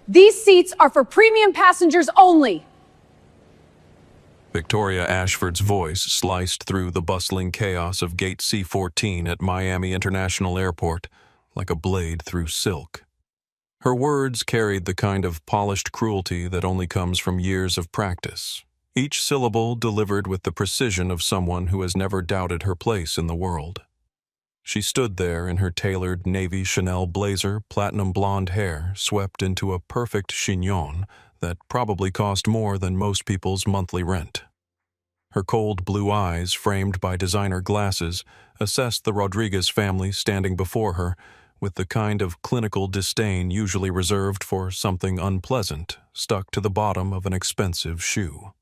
These seats are for premium passengers only. Victoria Ashford's voice sliced through the bustling chaos of Gate C-14 at Miami International Airport like a blade through silk. Her words carried the kind of polished cruelty that only comes from years of practice, each syllable delivered with the precision of someone who has never doubted her place in the world. She stood there in her tailored navy Chanel blazer, platinum blonde hair swept into a perfect chignon that probably cost more than most people's monthly rent. Her cold blue eyes, framed by designer glasses, assessed the Rodriguez family standing before her with the kind of clinical disdain usually reserved for something unpleasant stuck to the bottom of an expensive shoe.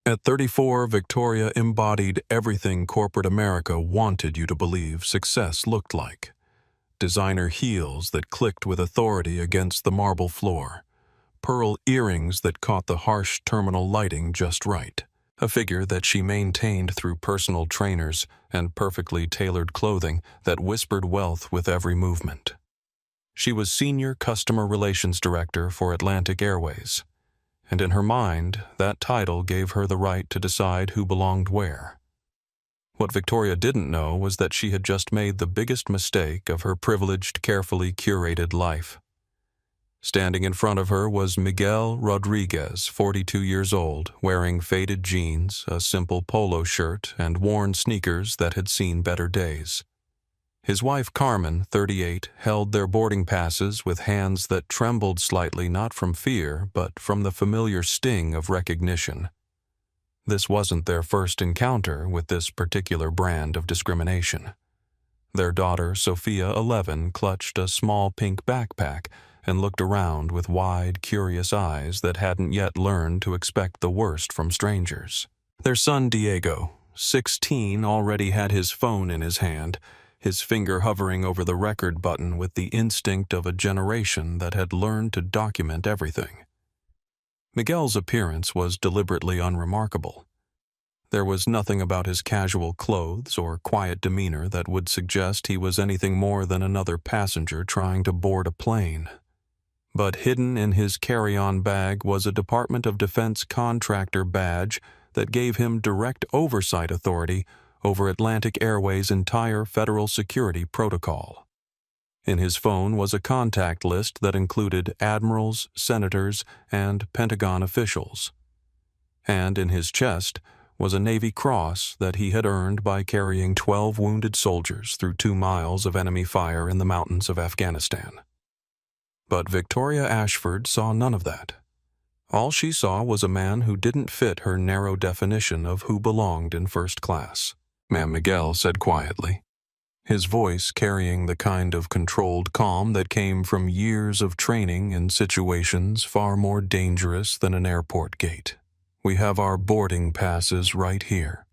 At 34, Victoria embodied everything corporate America wanted you to believe success looked like. Designer heels that clicked with authority against the marble floor, pearl earrings that caught the harsh terminal lighting just right, a figure that she maintained through personal trainers and perfectly tailored clothing that whispered wealth with every movement. She was Senior Customer Relations Director for Atlantic Airways, and in her mind, that title gave her the right to decide who belonged where. What Victoria didn't know was that she had just made the biggest mistake of her privileged, carefully curated life. Standing in front of her was Miguel Rodriguez, 42 years old, wearing faded jeans, a simple polo shirt, and worn sneakers that had seen better days. His wife Carmen, 38, held their boarding passes with hands that trembled slightly not from fear, but from the familiar sting of recognition. This wasn't their first encounter with this particular brand of discrimination. Their daughter, Sophia, 11, clutched a small pink backpack and looked around with wide, curious eyes that hadn't yet learned to expect the worst from strangers. Their son, Diego, 16, already had his phone in his hand, his finger hovering over the record button with the instinct of a generation that had learned to document everything. Miguel's appearance was deliberately unremarkable. There was nothing about his casual clothes or quiet demeanor that would suggest he was anything more than another passenger trying to board a plane. But hidden in his carry-on bag was a Department of Defense contractor badge that gave him direct oversight authority over Atlantic Airways' entire federal security protocol. In his phone was a contact list that included admirals, senators, and Pentagon officials. And in his chest was a Navy Cross that he had earned by carrying 12 wounded soldiers through 2 miles of enemy fire in the mountains of Afghanistan. But Victoria Ashford saw none of that. All she saw was a man who didn't fit her narrow definition of who belonged in first class. "Ma'am," Miguel said quietly, his voice carrying the kind of controlled calm that came from years of training in situations far more dangerous than an airport gate. "We have our boarding passes right here."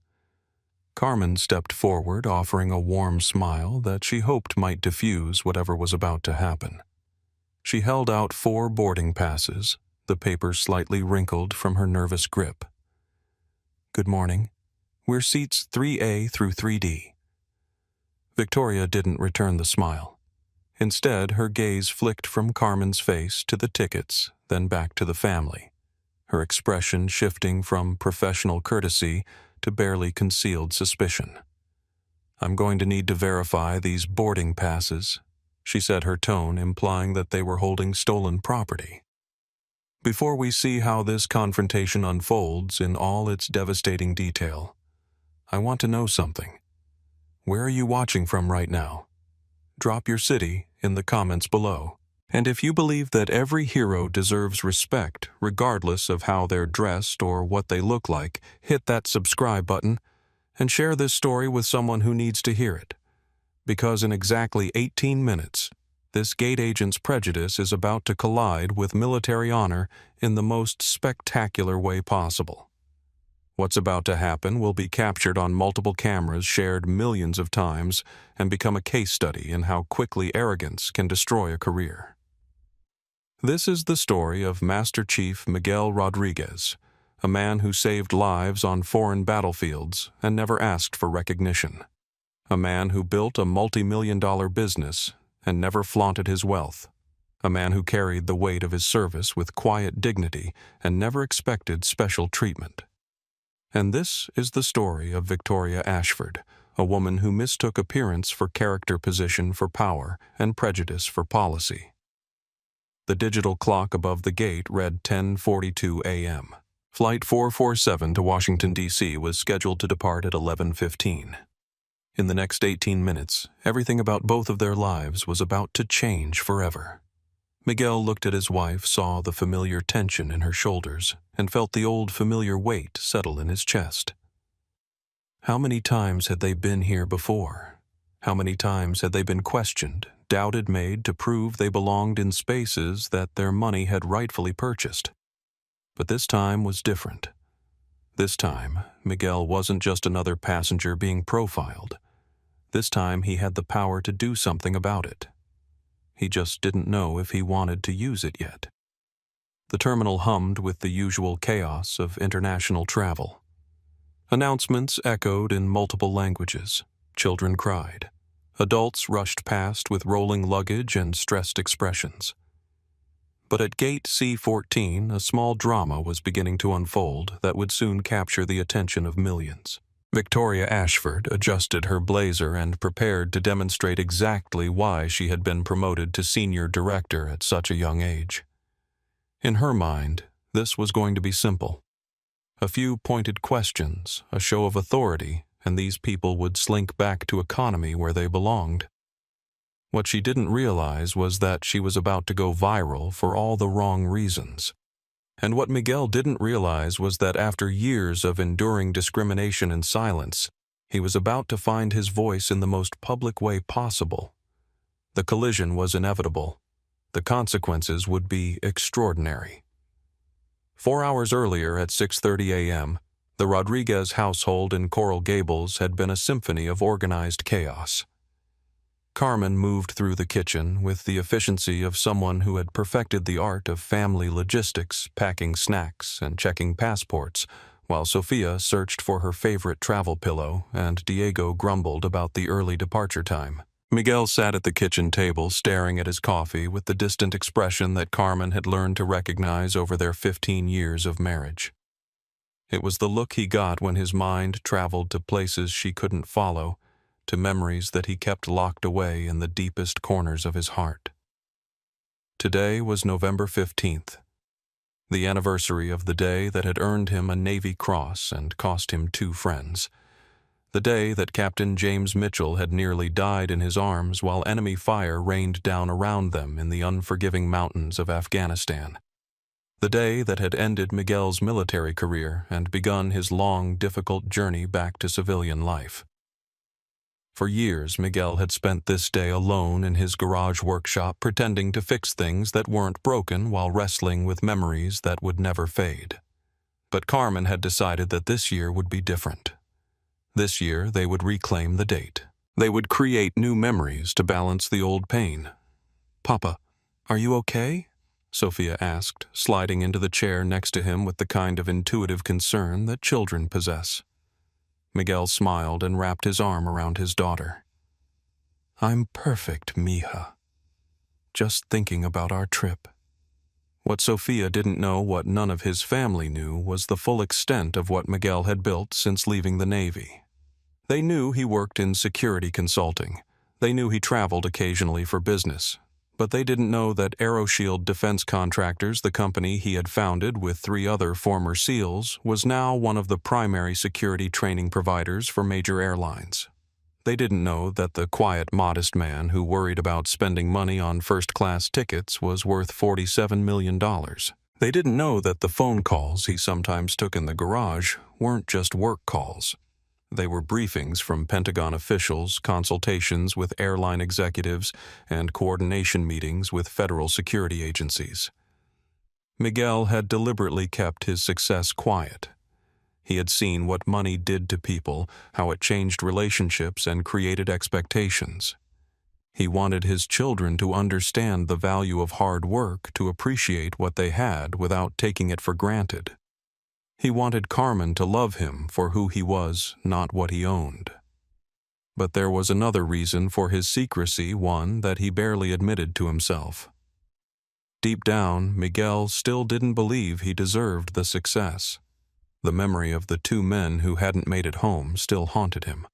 Carmen stepped forward, offering a warm smile that she hoped might diffuse whatever was about to happen. She held out 4 boarding passes, the paper slightly wrinkled from her nervous grip. "Good morning. We're seats 3A through 3D. Victoria didn't return the smile. Instead, her gaze flicked from Carmen's face to the tickets, then back to the family, her expression shifting from professional courtesy to barely concealed suspicion. "I'm going to need to verify these boarding passes," she said, her tone implying that they were holding stolen property. "Before we see how this confrontation unfolds in all its devastating detail, I want to know something. Where are you watching from right now? Drop your city in the comments below. And if you believe that every hero deserves respect, regardless of how they're dressed or what they look like, hit that subscribe button and share this story with someone who needs to hear it. Because in exactly 18 minutes, this gate agent's prejudice is about to collide with military honor in the most spectacular way possible. What's about to happen will be captured on multiple cameras shared millions of times and become a case study in how quickly arrogance can destroy a career. This is the story of Master Chief Miguel Rodriguez, a man who saved lives on foreign battlefields and never asked for recognition. A man who built a multi-million-dollar business and never flaunted his wealth. a man who carried the weight of his service with quiet dignity and never expected special treatment. And this is the story of Victoria Ashford, a woman who mistook appearance for character, position for power, and prejudice for policy. The digital clock above the gate read 10:42 a.m. Flight 447 to Washington, D.C. was scheduled to depart at 11:15. In the next 18 minutes, everything about both of their lives was about to change forever. Miguel looked at his wife, saw the familiar tension in her shoulders, and felt the old familiar weight settle in his chest. How many times had they been here before? How many times had they been questioned, doubted, made to prove they belonged in spaces that their money had rightfully purchased? But this time was different. This time, Miguel wasn't just another passenger being profiled. This time he had the power to do something about it. He just didn't know if he wanted to use it yet. The terminal hummed with the usual chaos of international travel. Announcements echoed in multiple languages. Children cried. Adults rushed past with rolling luggage and stressed expressions. But at gate C-14, a small drama was beginning to unfold that would soon capture the attention of millions. Victoria Ashford adjusted her blazer and prepared to demonstrate exactly why she had been promoted to senior director at such a young age. In her mind, this was going to be simple. A few pointed questions, a show of authority, and these people would slink back to economy where they belonged. What she didn't realize was that she was about to go viral for all the wrong reasons. And what Miguel didn't realize was that after years of enduring discrimination and silence, he was about to find his voice in the most public way possible. The collision was inevitable. The consequences would be extraordinary. 4 hours earlier at 6:30 a.m., the Rodriguez household in Coral Gables had been a symphony of organized chaos. Carmen moved through the kitchen with the efficiency of someone who had perfected the art of family logistics, packing snacks and checking passports, while Sofia searched for her favorite travel pillow and Diego grumbled about the early departure time. Miguel sat at the kitchen table staring at his coffee with the distant expression that Carmen had learned to recognize over their 15 years of marriage. It was the look he got when his mind traveled to places she couldn't follow, to memories that he kept locked away in the deepest corners of his heart. Today was November 15th, the anniversary of the day that had earned him a Navy Cross and cost him 2 friends. The day that Captain James Mitchell had nearly died in his arms while enemy fire rained down around them in the unforgiving mountains of Afghanistan. The day that had ended Miguel's military career and begun his long, difficult journey back to civilian life. For years, Miguel had spent this day alone in his garage workshop pretending to fix things that weren't broken while wrestling with memories that would never fade. But Carmen had decided that this year would be different. This year, they would reclaim the date. They would create new memories to balance the old pain. "Papa, are you okay?" Sofia asked, sliding into the chair next to him with the kind of intuitive concern that children possess. Miguel smiled and wrapped his arm around his daughter. "I'm perfect, mija. Just thinking about our trip." What Sofia didn't know, what none of his family knew, was the full extent of what Miguel had built since leaving the Navy. They knew he worked in security consulting. They knew he traveled occasionally for business. But they didn't know that AeroShield Defense Contractors, the company he had founded with 3 other former SEALs, was now one of the primary security training providers for major airlines. They didn't know that the quiet, modest man who worried about spending money on first-class tickets was worth $47 million. They didn't know that the phone calls he sometimes took in the garage weren't just work calls. They were briefings from Pentagon officials, consultations with airline executives, and coordination meetings with federal security agencies. Miguel had deliberately kept his success quiet. He had seen what money did to people, how it changed relationships and created expectations. He wanted his children to understand the value of hard work, to appreciate what they had without taking it for granted. He wanted Carmen to love him for who he was, not what he owned. But there was another reason for his secrecy, one that he barely admitted to himself. Deep down, Miguel still didn't believe he deserved the success. The memory of the two men who hadn't made it home still haunted him.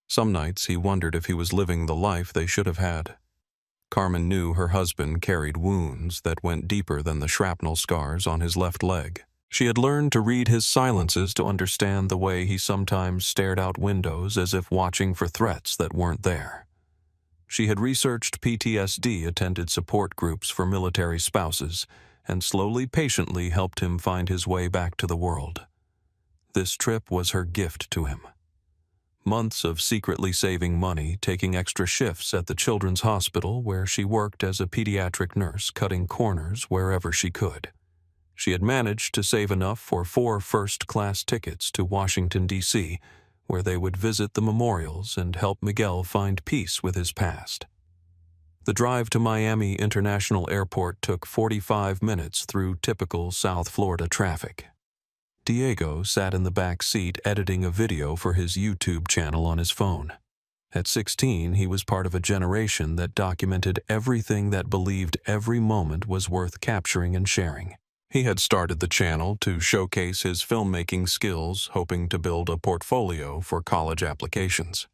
Some nights he wondered if he was living the life they should have had. Carmen knew her husband carried wounds that went deeper than the shrapnel scars on his left leg. She had learned to read his silences to understand the way he sometimes stared out windows as if watching for threats that weren't there. She had researched PTSD, attended support groups for military spouses, and slowly, patiently helped him find his way back to the world. This trip was her gift to him. Months of secretly saving money, taking extra shifts at the children's hospital where she worked as a pediatric nurse, cutting corners wherever she could. She had managed to save enough for 4 first-class tickets to Washington, D.C., where they would visit the memorials and help Miguel find peace with his past. The drive to Miami International Airport took 45 minutes through typical South Florida traffic. Diego sat in the back seat editing a video for his YouTube channel on his phone. At 16, he was part of a generation that documented everything that believed every moment was worth capturing and sharing. He had started the channel to showcase his filmmaking skills, hoping to build a portfolio for college applications.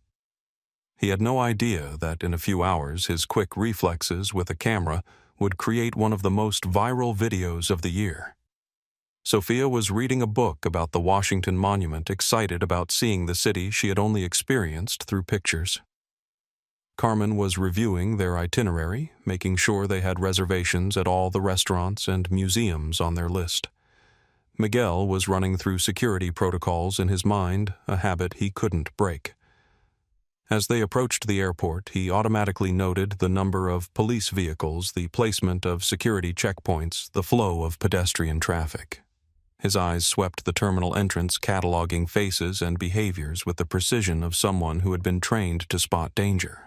He had no idea that in a few hours his quick reflexes with a camera would create one of the most viral videos of the year. Sophia was reading a book about the Washington Monument, excited about seeing the city she had only experienced through pictures. Carmen was reviewing their itinerary, making sure they had reservations at all the restaurants and museums on their list. Miguel was running through security protocols in his mind, a habit he couldn't break. As they approached the airport, he automatically noted the number of police vehicles, the placement of security checkpoints, the flow of pedestrian traffic. His eyes swept the terminal entrance, cataloging faces and behaviors with the precision of someone who had been trained to spot danger.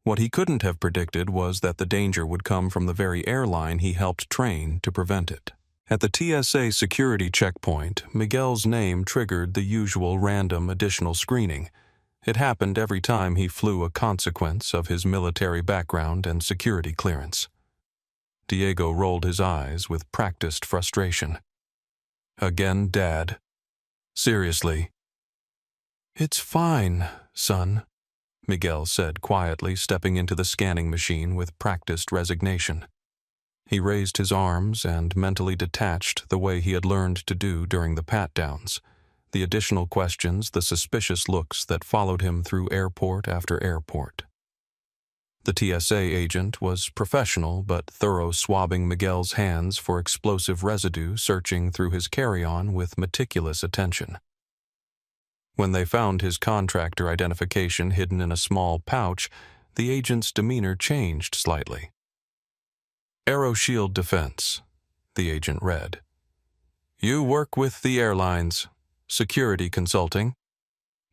What he couldn't have predicted was that the danger would come from the very airline he helped train to prevent it. At the TSA security checkpoint, Miguel's name triggered the usual random additional screening. It happened every time he flew, a consequence of his military background and security clearance. Diego rolled his eyes with practiced frustration. "Again, Dad? Seriously?" "It's fine, son," Miguel said quietly, stepping into the scanning machine with practiced resignation. He raised his arms and mentally detached the way he had learned to do during the pat-downs, the additional questions, the suspicious looks that followed him through airport after airport. The TSA agent was professional but thorough, swabbing Miguel's hands for explosive residue, searching through his carry-on with meticulous attention. When they found his contractor identification hidden in a small pouch, the agent's demeanor changed slightly. "Aeroshield Defense," the agent read. "You work with the airlines. Security consulting?"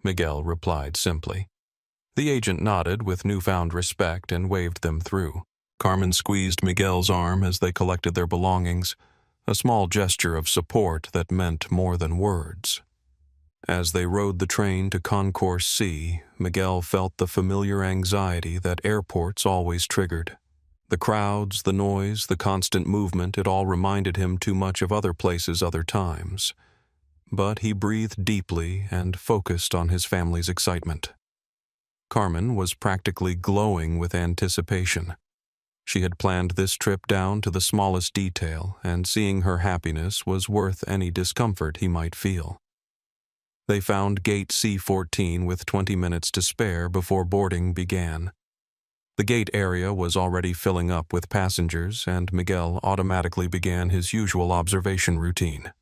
Miguel replied simply. The agent nodded with newfound respect and waved them through. Carmen squeezed Miguel's arm as they collected their belongings, a small gesture of support that meant more than words. As they rode the train to Concourse C, Miguel felt the familiar anxiety that airports always triggered. The crowds, the noise, the constant movement, it all reminded him too much of other places, other times. But he breathed deeply and focused on his family's excitement. Carmen was practically glowing with anticipation. She had planned this trip down to the smallest detail, and seeing her happiness was worth any discomfort he might feel. They found gate C14 with 20 minutes to spare before boarding began. The gate area was already filling up with passengers, and Miguel automatically began his usual observation routine.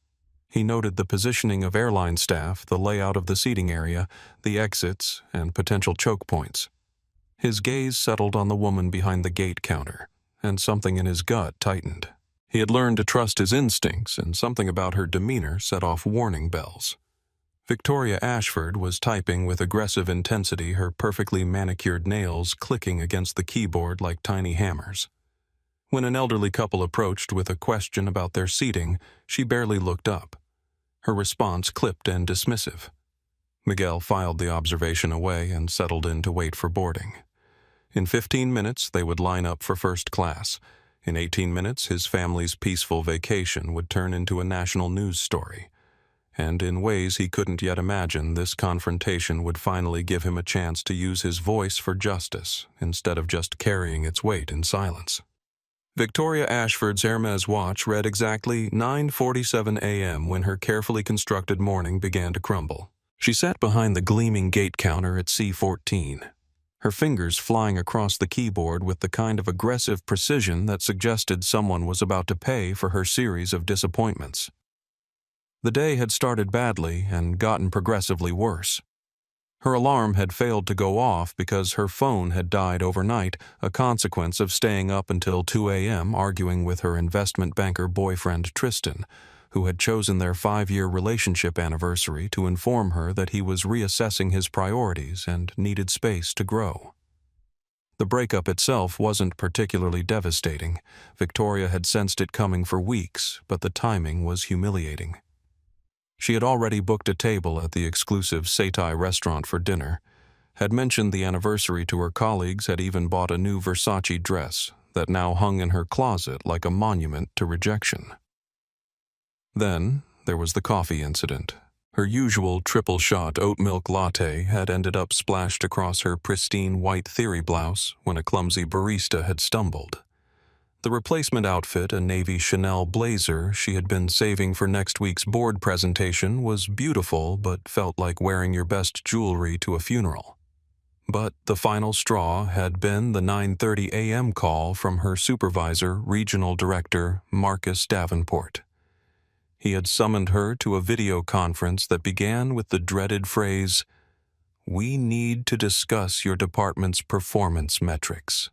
He noted the positioning of airline staff, the layout of the seating area, the exits, and potential choke points. His gaze settled on the woman behind the gate counter, and something in his gut tightened. He had learned to trust his instincts, and something about her demeanor set off warning bells. Victoria Ashford was typing with aggressive intensity, her perfectly manicured nails clicking against the keyboard like tiny hammers. When an elderly couple approached with a question about their seating, she barely looked up. Her response clipped and dismissive. Miguel filed the observation away and settled in to wait for boarding. In 15 minutes, they would line up for first class. In 18 minutes, his family's peaceful vacation would turn into a national news story. And in ways he couldn't yet imagine, this confrontation would finally give him a chance to use his voice for justice, instead of just carrying its weight in silence. Victoria Ashford's Hermes watch read exactly 9:47 a.m. when her carefully constructed morning began to crumble. She sat behind the gleaming gate counter at C14, her fingers flying across the keyboard with the kind of aggressive precision that suggested someone was about to pay for her series of disappointments. The day had started badly and gotten progressively worse. Her alarm had failed to go off because her phone had died overnight, a consequence of staying up until 2 a.m. arguing with her investment banker boyfriend Tristan, who had chosen their 5-year relationship anniversary to inform her that he was reassessing his priorities and needed space to grow. The breakup itself wasn't particularly devastating. Victoria had sensed it coming for weeks, but the timing was humiliating. She had already booked a table at the exclusive Setai restaurant for dinner, had mentioned the anniversary to her colleagues, had even bought a new Versace dress that now hung in her closet like a monument to rejection. Then there was the coffee incident. Her usual triple-shot oat milk latte had ended up splashed across her pristine white Theory blouse when a clumsy barista had stumbled. The replacement outfit, a navy Chanel blazer she had been saving for next week's board presentation, was beautiful but felt like wearing your best jewelry to a funeral. But the final straw had been the 9:30 a.m. call from her supervisor, regional director Marcus Davenport. He had summoned her to a video conference that began with the dreaded phrase, "We need to discuss your department's performance metrics."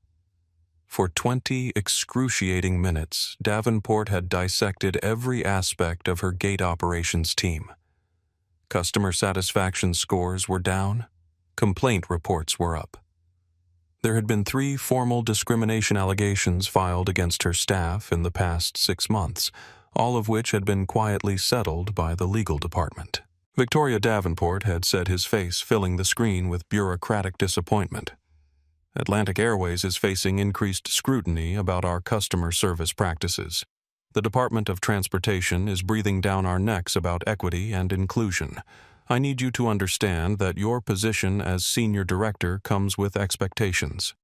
For 20 excruciating minutes, Davenport had dissected every aspect of her gate operations team. Customer satisfaction scores were down. Complaint reports were up. There had been 3 formal discrimination allegations filed against her staff in the past 6 months, all of which had been quietly settled by the legal department. Victoria Davenport had set his face filling the screen with bureaucratic disappointment. Atlantic Airways is facing increased scrutiny about our customer service practices. The Department of Transportation is breathing down our necks about equity and inclusion. I need you to understand that your position as senior director comes with expectations.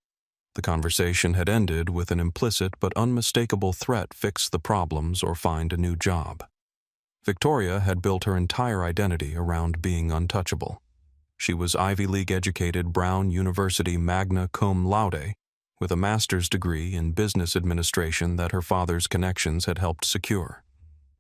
The conversation had ended with an implicit but unmistakable threat: fix the problems or find a new job. Victoria had built her entire identity around being untouchable. She was Ivy League-educated Brown University magna cum laude, with a master's degree in business administration that her father's connections had helped secure.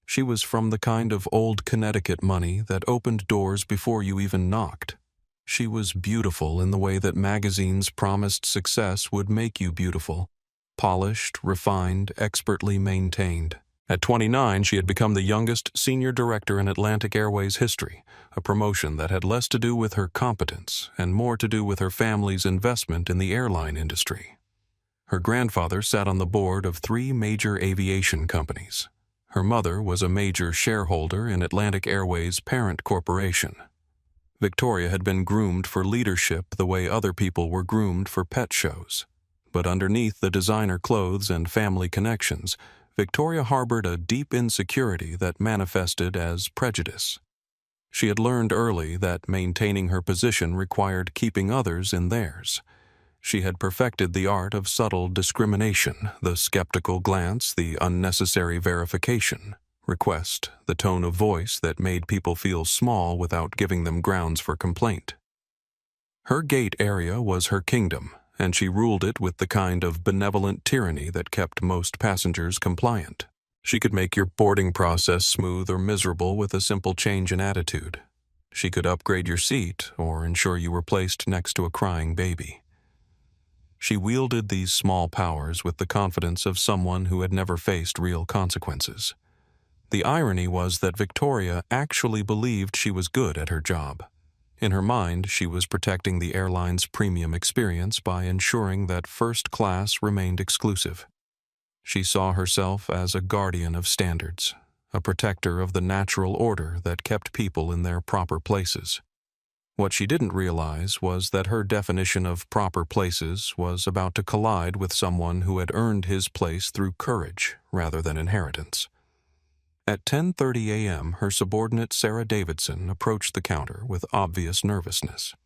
She was from the kind of old Connecticut money that opened doors before you even knocked. She was beautiful in the way that magazines promised success would make you beautiful: polished, refined, expertly maintained. At 29, she had become the youngest senior director in Atlantic Airways history, a promotion that had less to do with her competence and more to do with her family's investment in the airline industry. Her grandfather sat on the board of 3 major aviation companies. Her mother was a major shareholder in Atlantic Airways' parent corporation. Victoria had been groomed for leadership the way other people were groomed for pet shows. But underneath the designer clothes and family connections, Victoria harbored a deep insecurity that manifested as prejudice. She had learned early that maintaining her position required keeping others in theirs. She had perfected the art of subtle discrimination: the skeptical glance, the unnecessary verification request, the tone of voice that made people feel small without giving them grounds for complaint. Her gate area was her kingdom, and she ruled it with the kind of benevolent tyranny that kept most passengers compliant. She could make your boarding process smooth or miserable with a simple change in attitude. She could upgrade your seat or ensure you were placed next to a crying baby. She wielded these small powers with the confidence of someone who had never faced real consequences. The irony was that Victoria actually believed she was good at her job. In her mind, she was protecting the airline's premium experience by ensuring that first class remained exclusive. She saw herself as a guardian of standards, a protector of the natural order that kept people in their proper places. What she didn't realize was that her definition of proper places was about to collide with someone who had earned his place through courage rather than inheritance. At 10:30 a.m., her subordinate Sarah Davidson approached the counter with obvious nervousness.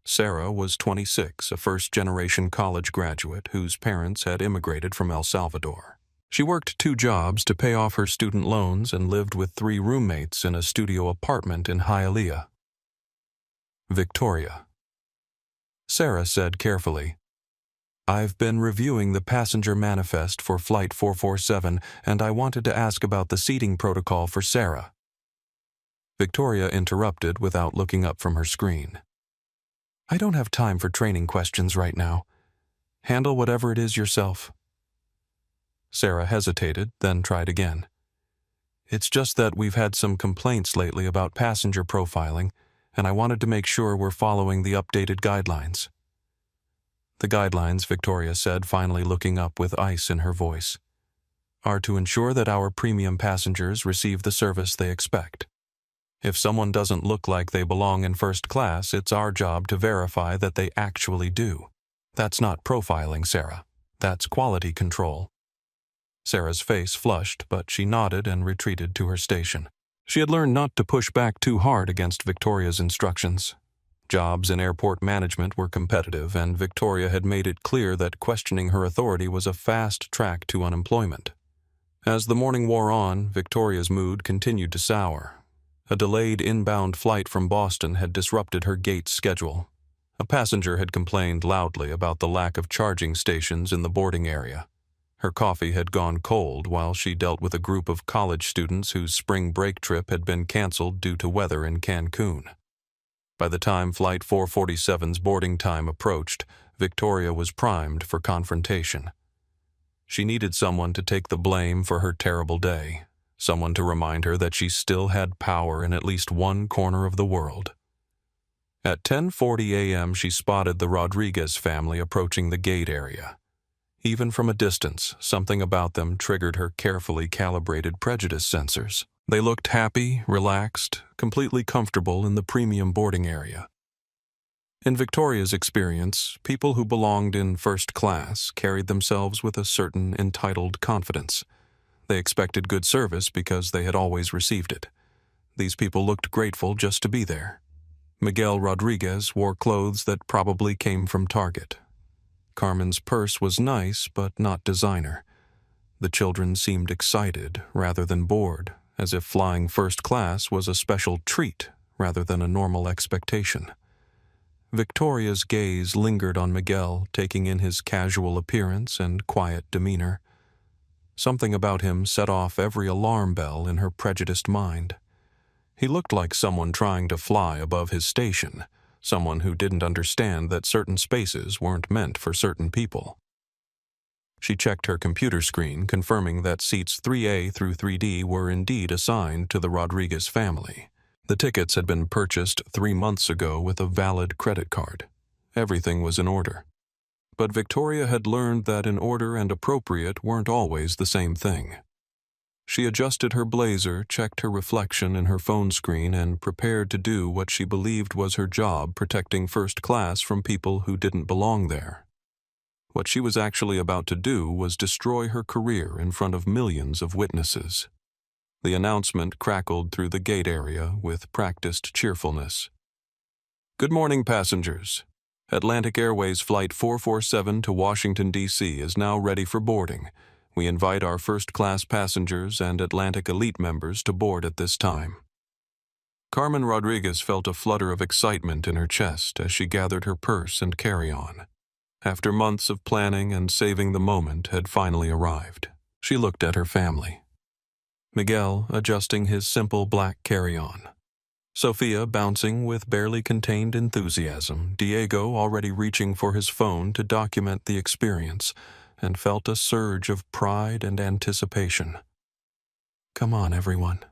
Sarah was 26, a first-generation college graduate whose parents had immigrated from El Salvador. She worked 2 jobs to pay off her student loans and lived with 3 roommates in a studio apartment in Hialeah. Victoria. Sarah said carefully, "I've been reviewing the passenger manifest for Flight 447, and I wanted to ask about the seating protocol for Sarah." Victoria interrupted without looking up from her screen. "I don't have time for training questions right now. Handle whatever it is yourself." Sarah hesitated, then tried again. "It's just that we've had some complaints lately about passenger profiling, and I wanted to make sure we're following the updated guidelines." "The guidelines," Victoria said, finally looking up with ice in her voice, "are to ensure that our premium passengers receive the service they expect. If someone doesn't look like they belong in first class, it's our job to verify that they actually do. That's not profiling, Sarah. That's quality control." Sarah's face flushed, but she nodded and retreated to her station. She had learned not to push back too hard against Victoria's instructions. Jobs in airport management were competitive, and Victoria had made it clear that questioning her authority was a fast track to unemployment. As the morning wore on, Victoria's mood continued to sour. A delayed inbound flight from Boston had disrupted her gate schedule. A passenger had complained loudly about the lack of charging stations in the boarding area. Her coffee had gone cold while she dealt with a group of college students whose spring break trip had been canceled due to weather in Cancun. By the time Flight 447's boarding time approached, Victoria was primed for confrontation. She needed someone to take the blame for her terrible day, someone to remind her that she still had power in at least one corner of the world. At 10:40 a.m., she spotted the Rodriguez family approaching the gate area. Even from a distance, something about them triggered her carefully calibrated prejudice sensors. They looked happy, relaxed, completely comfortable in the premium boarding area. In Victoria's experience, people who belonged in first class carried themselves with a certain entitled confidence. They expected good service because they had always received it. These people looked grateful just to be there. Miguel Rodriguez wore clothes that probably came from Target. Carmen's purse was nice, but not designer. The children seemed excited rather than bored, as if flying first class was a special treat rather than a normal expectation. Victoria's gaze lingered on Miguel, taking in his casual appearance and quiet demeanor. Something about him set off every alarm bell in her prejudiced mind. He looked like someone trying to fly above his station, someone who didn't understand that certain spaces weren't meant for certain people. She checked her computer screen, confirming that seats 3A through 3D were indeed assigned to the Rodriguez family. The tickets had been purchased 3 months ago with a valid credit card. Everything was in order. But Victoria had learned that in order and appropriate weren't always the same thing. She adjusted her blazer, checked her reflection in her phone screen, and prepared to do what she believed was her job, protecting first class from people who didn't belong there. What she was actually about to do was destroy her career in front of millions of witnesses. The announcement crackled through the gate area with practiced cheerfulness. "Good morning, passengers. Atlantic Airways Flight 447 to Washington, D.C. is now ready for boarding. We invite our first-class passengers and Atlantic Elite members to board at this time." Carmen Rodriguez felt a flutter of excitement in her chest as she gathered her purse and carry-on. After months of planning and saving the moment had finally arrived. She looked at her family. Miguel adjusting his simple black carry-on. Sophia bouncing with barely contained enthusiasm, Diego already reaching for his phone to document the experience, and felt a surge of pride and anticipation. "Come on, everyone,"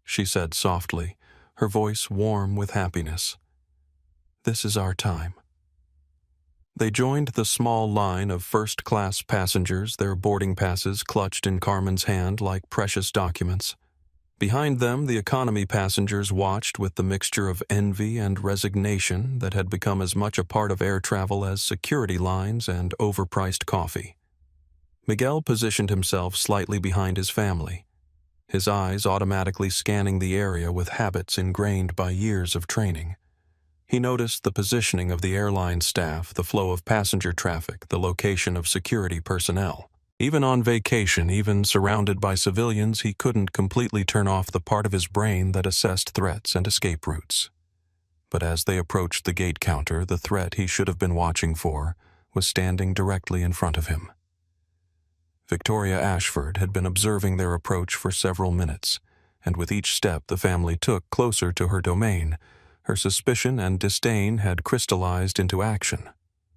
she said softly, her voice warm with happiness. "This is our time." They joined the small line of first-class passengers, their boarding passes clutched in Carmen's hand like precious documents. Behind them, the economy passengers watched with the mixture of envy and resignation that had become as much a part of air travel as security lines and overpriced coffee. Miguel positioned himself slightly behind his family, his eyes automatically scanning the area with habits ingrained by years of training. He noticed the positioning of the airline staff, the flow of passenger traffic, the location of security personnel. Even on vacation, even surrounded by civilians, he couldn't completely turn off the part of his brain that assessed threats and escape routes. But as they approached the gate counter, the threat he should have been watching for was standing directly in front of him. Victoria Ashford had been observing their approach for several minutes, and with each step the family took closer to her domain, her suspicion and disdain had crystallized into action.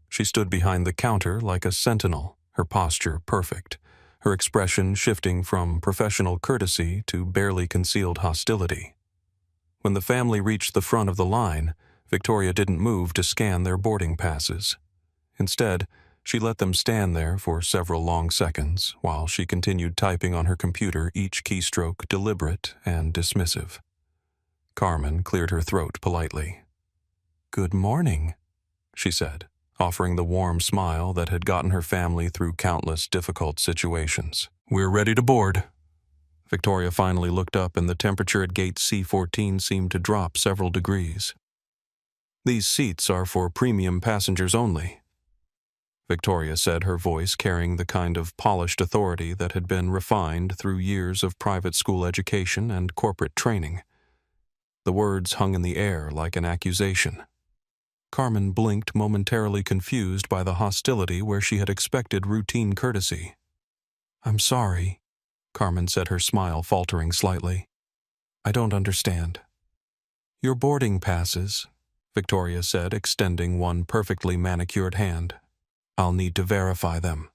She stood behind the counter like a sentinel, her posture perfect, her expression shifting from professional courtesy to barely concealed hostility. When the family reached the front of the line, Victoria didn't move to scan their boarding passes. Instead, she let them stand there for several long seconds while she continued typing on her computer, each keystroke deliberate and dismissive. Carmen cleared her throat politely. "Good morning," she said, offering the warm smile that had gotten her family through countless difficult situations. "We're ready to board." Victoria finally looked up, and the temperature at gate C14 seemed to drop several degrees. "These seats are for premium passengers only," Victoria said, her voice carrying the kind of polished authority that had been refined through years of private school education and corporate training. The words hung in the air like an accusation. Carmen blinked, momentarily confused by the hostility where she had expected routine courtesy. "I'm sorry," Carmen said, her smile faltering slightly. "I don't understand." "Your boarding passes," Victoria said, extending one perfectly manicured hand. "I'll need to verify them."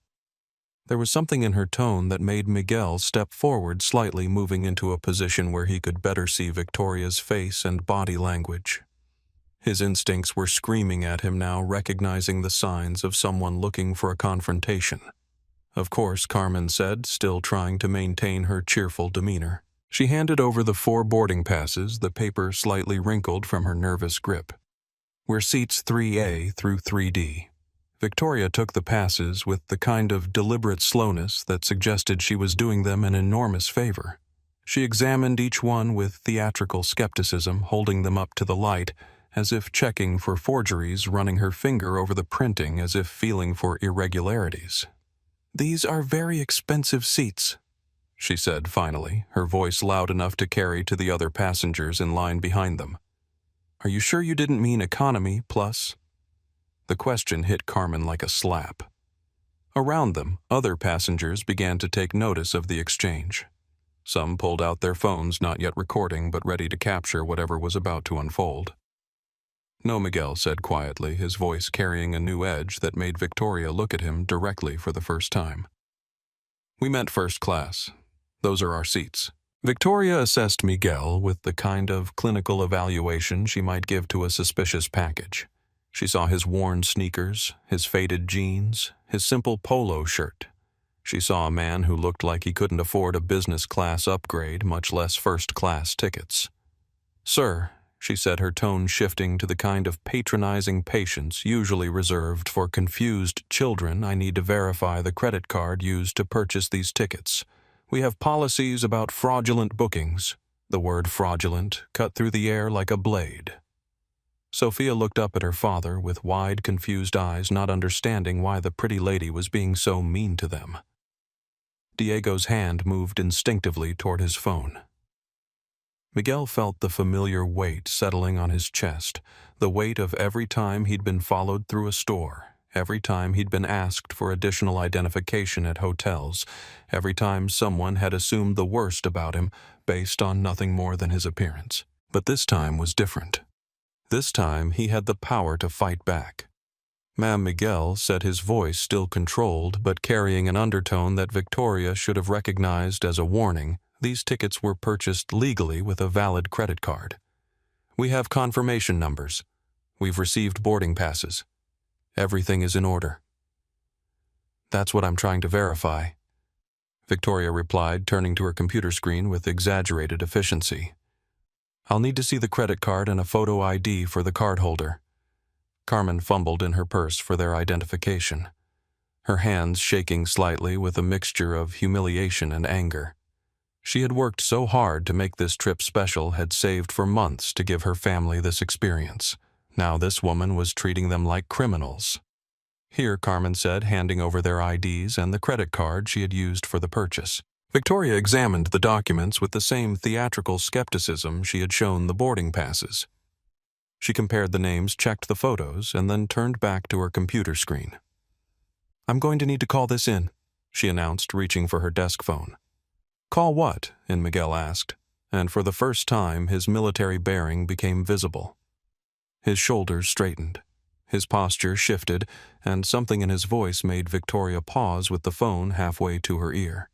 There was something in her tone that made Miguel step forward slightly, moving into a position where he could better see Victoria's face and body language. His instincts were screaming at him now, recognizing the signs of someone looking for a confrontation. "Of course," Carmen said, still trying to maintain her cheerful demeanor. She handed over the 4 boarding passes, the paper slightly wrinkled from her nervous grip. "We're seats 3A through 3D. Victoria took the passes with the kind of deliberate slowness that suggested she was doing them an enormous favor. She examined each one with theatrical skepticism, holding them up to the light, as if checking for forgeries, running her finger over the printing as if feeling for irregularities. "These are very expensive seats," she said finally, her voice loud enough to carry to the other passengers in line behind them. "Are you sure you didn't mean economy plus?" The question hit Carmen like a slap. Around them, other passengers began to take notice of the exchange. Some pulled out their phones, not yet recording, but ready to capture whatever was about to unfold. "No," Miguel said quietly, his voice carrying a new edge that made Victoria look at him directly for the first time. "We meant first class. Those are our seats." Victoria assessed Miguel with the kind of clinical evaluation she might give to a suspicious package. She saw his worn sneakers, his faded jeans, his simple polo shirt. She saw a man who looked like he couldn't afford a business class upgrade, much less first-class tickets. "Sir," she said, her tone shifting to the kind of patronizing patience usually reserved for confused children, "I need to verify the credit card used to purchase these tickets. We have policies about fraudulent bookings." The word fraudulent cut through the air like a blade. Sophia looked up at her father with wide, confused eyes, not understanding why the pretty lady was being so mean to them. Diego's hand moved instinctively toward his phone. Miguel felt the familiar weight settling on his chest, the weight of every time he'd been followed through a store, every time he'd been asked for additional identification at hotels, every time someone had assumed the worst about him based on nothing more than his appearance. But this time was different. This time he had the power to fight back. "Ma'am," Miguel said, his voice still controlled but carrying an undertone that Victoria should have recognized as a warning, "these tickets were purchased legally with a valid credit card. We have confirmation numbers. We've received boarding passes. Everything is in order." "That's what I'm trying to verify." Victoria replied, turning to her computer screen with exaggerated efficiency. I'll need to see the credit card and a photo ID for the cardholder. Carmen fumbled in her purse for their identification, her hands shaking slightly with a mixture of humiliation and anger. She had worked so hard to make this trip special, had saved for months to give her family this experience. Now this woman was treating them like criminals. Here, Carmen said, handing over their IDs and the credit card she had used for the purchase. Victoria examined the documents with the same theatrical skepticism she had shown the boarding passes. She compared the names, checked the photos, and then turned back to her computer screen. I'm going to need to call this in, she announced, reaching for her desk phone. Call what? Miguel asked, and for the first time his military bearing became visible. His shoulders straightened, his posture shifted, and something in his voice made Victoria pause with the phone halfway to her ear.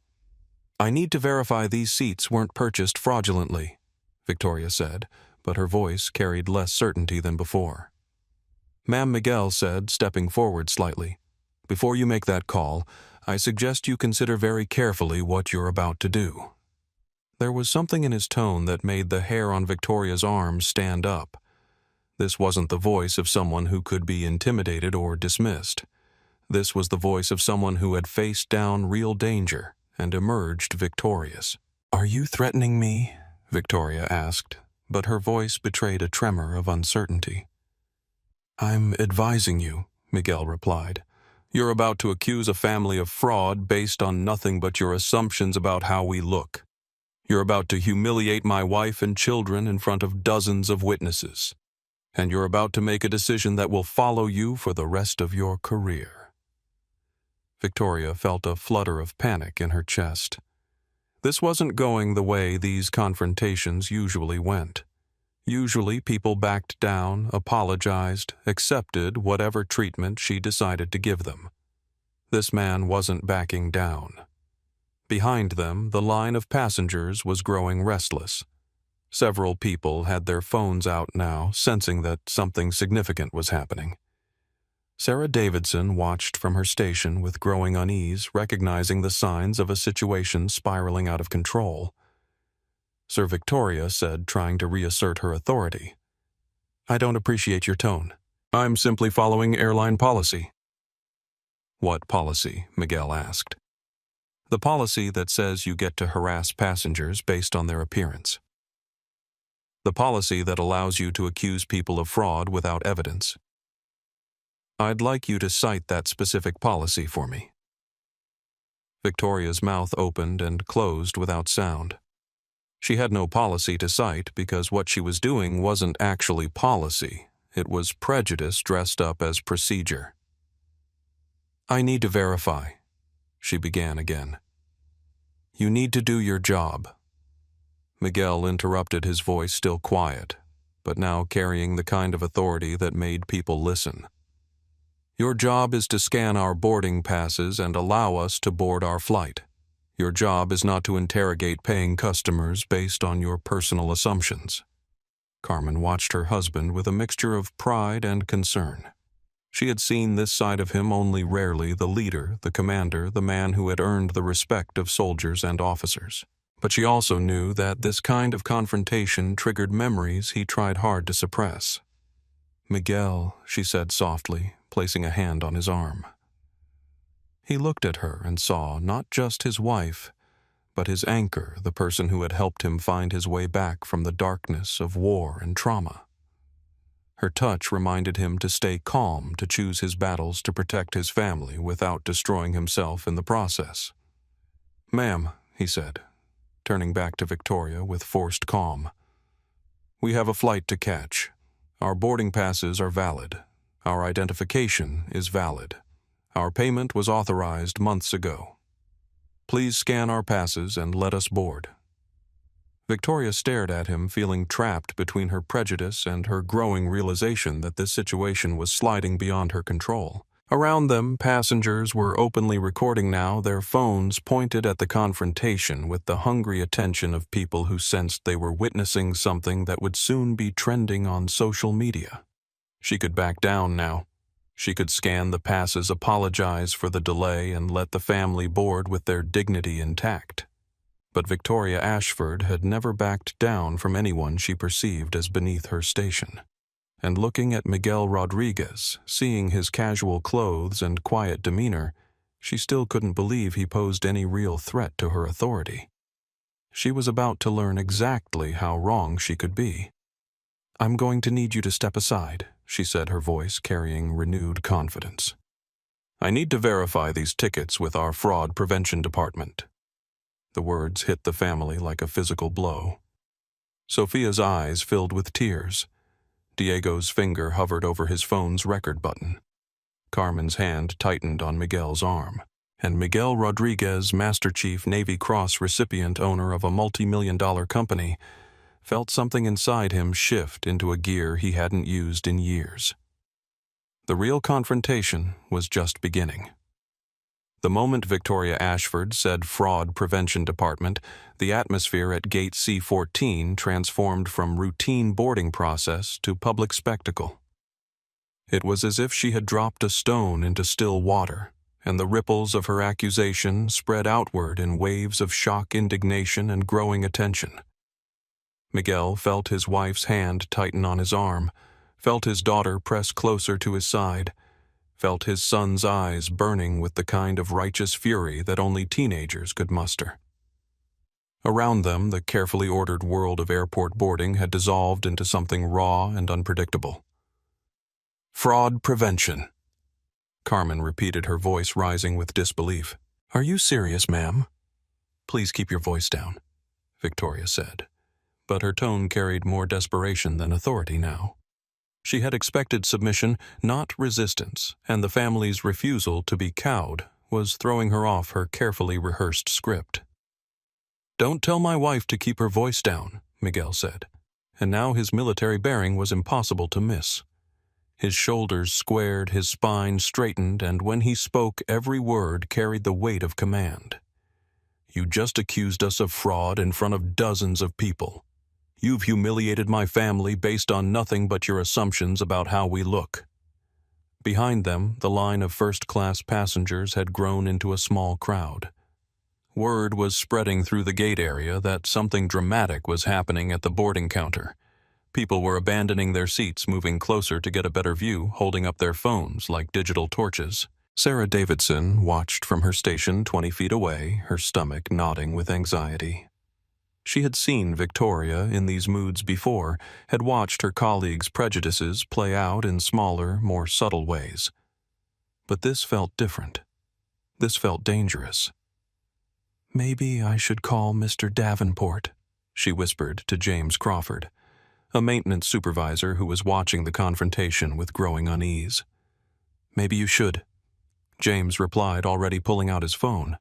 I need to verify these seats weren't purchased fraudulently, Victoria said, but her voice carried less certainty than before. Ma'am, Miguel said, stepping forward slightly. Before you make that call, I suggest you consider very carefully what you're about to do. There was something in his tone that made the hair on Victoria's arms stand up. This wasn't the voice of someone who could be intimidated or dismissed. This was the voice of someone who had faced down real danger and emerged victorious. Are you threatening me? Victoria asked, but her voice betrayed a tremor of uncertainty. I'm advising you, Miguel replied. You're about to accuse a family of fraud based on nothing but your assumptions about how we look. You're about to humiliate my wife and children in front of dozens of witnesses. And you're about to make a decision that will follow you for the rest of your career. Victoria felt a flutter of panic in her chest. This wasn't going the way these confrontations usually went. Usually people backed down, apologized, accepted whatever treatment she decided to give them. This man wasn't backing down. Behind them, the line of passengers was growing restless. Several people had their phones out now, sensing that something significant was happening. Sarah Davidson watched from her station with growing unease, recognizing the signs of a situation spiraling out of control. Sir Victoria said, trying to reassert her authority. I don't appreciate your tone. I'm simply following airline policy. What policy? Miguel asked. The policy that says you get to harass passengers based on their appearance. The policy that allows you to accuse people of fraud without evidence. I'd like you to cite that specific policy for me. Victoria's mouth opened and closed without sound. She had no policy to cite because what she was doing wasn't actually policy. It was prejudice dressed up as procedure. I need to verify, she began again. You need to do your job. Miguel interrupted, his voice still quiet, but now carrying the kind of authority that made people listen. Your job is to scan our boarding passes and allow us to board our flight. Your job is not to interrogate paying customers based on your personal assumptions. Carmen watched her husband with a mixture of pride and concern. She had seen this side of him only rarely, the leader, the commander, the man who had earned the respect of soldiers and officers. But she also knew that this kind of confrontation triggered memories he tried hard to suppress. Miguel, she said softly, placing a hand on his arm. He looked at her and saw not just his wife, but his anchor, the person who had helped him find his way back from the darkness of war and trauma. Her touch reminded him to stay calm, to choose his battles to protect his family without destroying himself in the process. Ma'am, he said, turning back to Victoria with forced calm. We have a flight to catch. Our boarding passes are valid. Our identification is valid. Our payment was authorized months ago. Please scan our passes and let us board. Victoria stared at him, feeling trapped between her prejudice and her growing realization that this situation was sliding beyond her control. Around them, passengers were openly recording now, their phones pointed at the confrontation with the hungry attention of people who sensed they were witnessing something that would soon be trending on social media. She could back down now. She could scan the passes, apologize for the delay, and let the family board with their dignity intact. But Victoria Ashford had never backed down from anyone she perceived as beneath her station. And looking at Miguel Rodriguez, seeing his casual clothes and quiet demeanor, she still couldn't believe he posed any real threat to her authority. She was about to learn exactly how wrong she could be. "I'm going to need you to step aside," she said, her voice carrying renewed confidence. "I need to verify these tickets with our fraud prevention department." The words hit the family like a physical blow. Sophia's eyes filled with tears. Diego's finger hovered over his phone's record button. Carmen's hand tightened on Miguel's arm. And Miguel Rodriguez, Master Chief Navy Cross recipient, owner of a multi-million-dollar company, felt something inside him shift into a gear he hadn't used in years. The real confrontation was just beginning. The moment Victoria Ashford said Fraud Prevention Department, the atmosphere at Gate C14 transformed from routine boarding process to public spectacle. It was as if she had dropped a stone into still water, and the ripples of her accusation spread outward in waves of shock, indignation, and growing attention. Miguel felt his wife's hand tighten on his arm, felt his daughter press closer to his side, felt his son's eyes burning with the kind of righteous fury that only teenagers could muster. Around them, the carefully ordered world of airport boarding had dissolved into something raw and unpredictable. "Fraud prevention," Carmen repeated, her voice rising with disbelief. "Are you serious, ma'am?" "Please keep your voice down," Victoria said. But her tone carried more desperation than authority now. She had expected submission, not resistance, and the family's refusal to be cowed was throwing her off her carefully rehearsed script. "Don't tell my wife to keep her voice down," Miguel said, and now his military bearing was impossible to miss. His shoulders squared, his spine straightened, and when he spoke, every word carried the weight of command. "You just accused us of fraud in front of dozens of people. You've humiliated my family based on nothing but your assumptions about how we look." Behind them, the line of first-class passengers had grown into a small crowd. Word was spreading through the gate area that something dramatic was happening at the boarding counter. People were abandoning their seats, moving closer to get a better view, holding up their phones like digital torches. Sarah Davidson watched from her station 20 feet away, her stomach knotting with anxiety. She had seen Victoria in these moods before, had watched her colleagues' prejudices play out in smaller, more subtle ways. But this felt different. This felt dangerous. "Maybe I should call Mr. Davenport," she whispered to James Crawford, a maintenance supervisor who was watching the confrontation with growing unease. "Maybe you should," James replied, already pulling out his phone.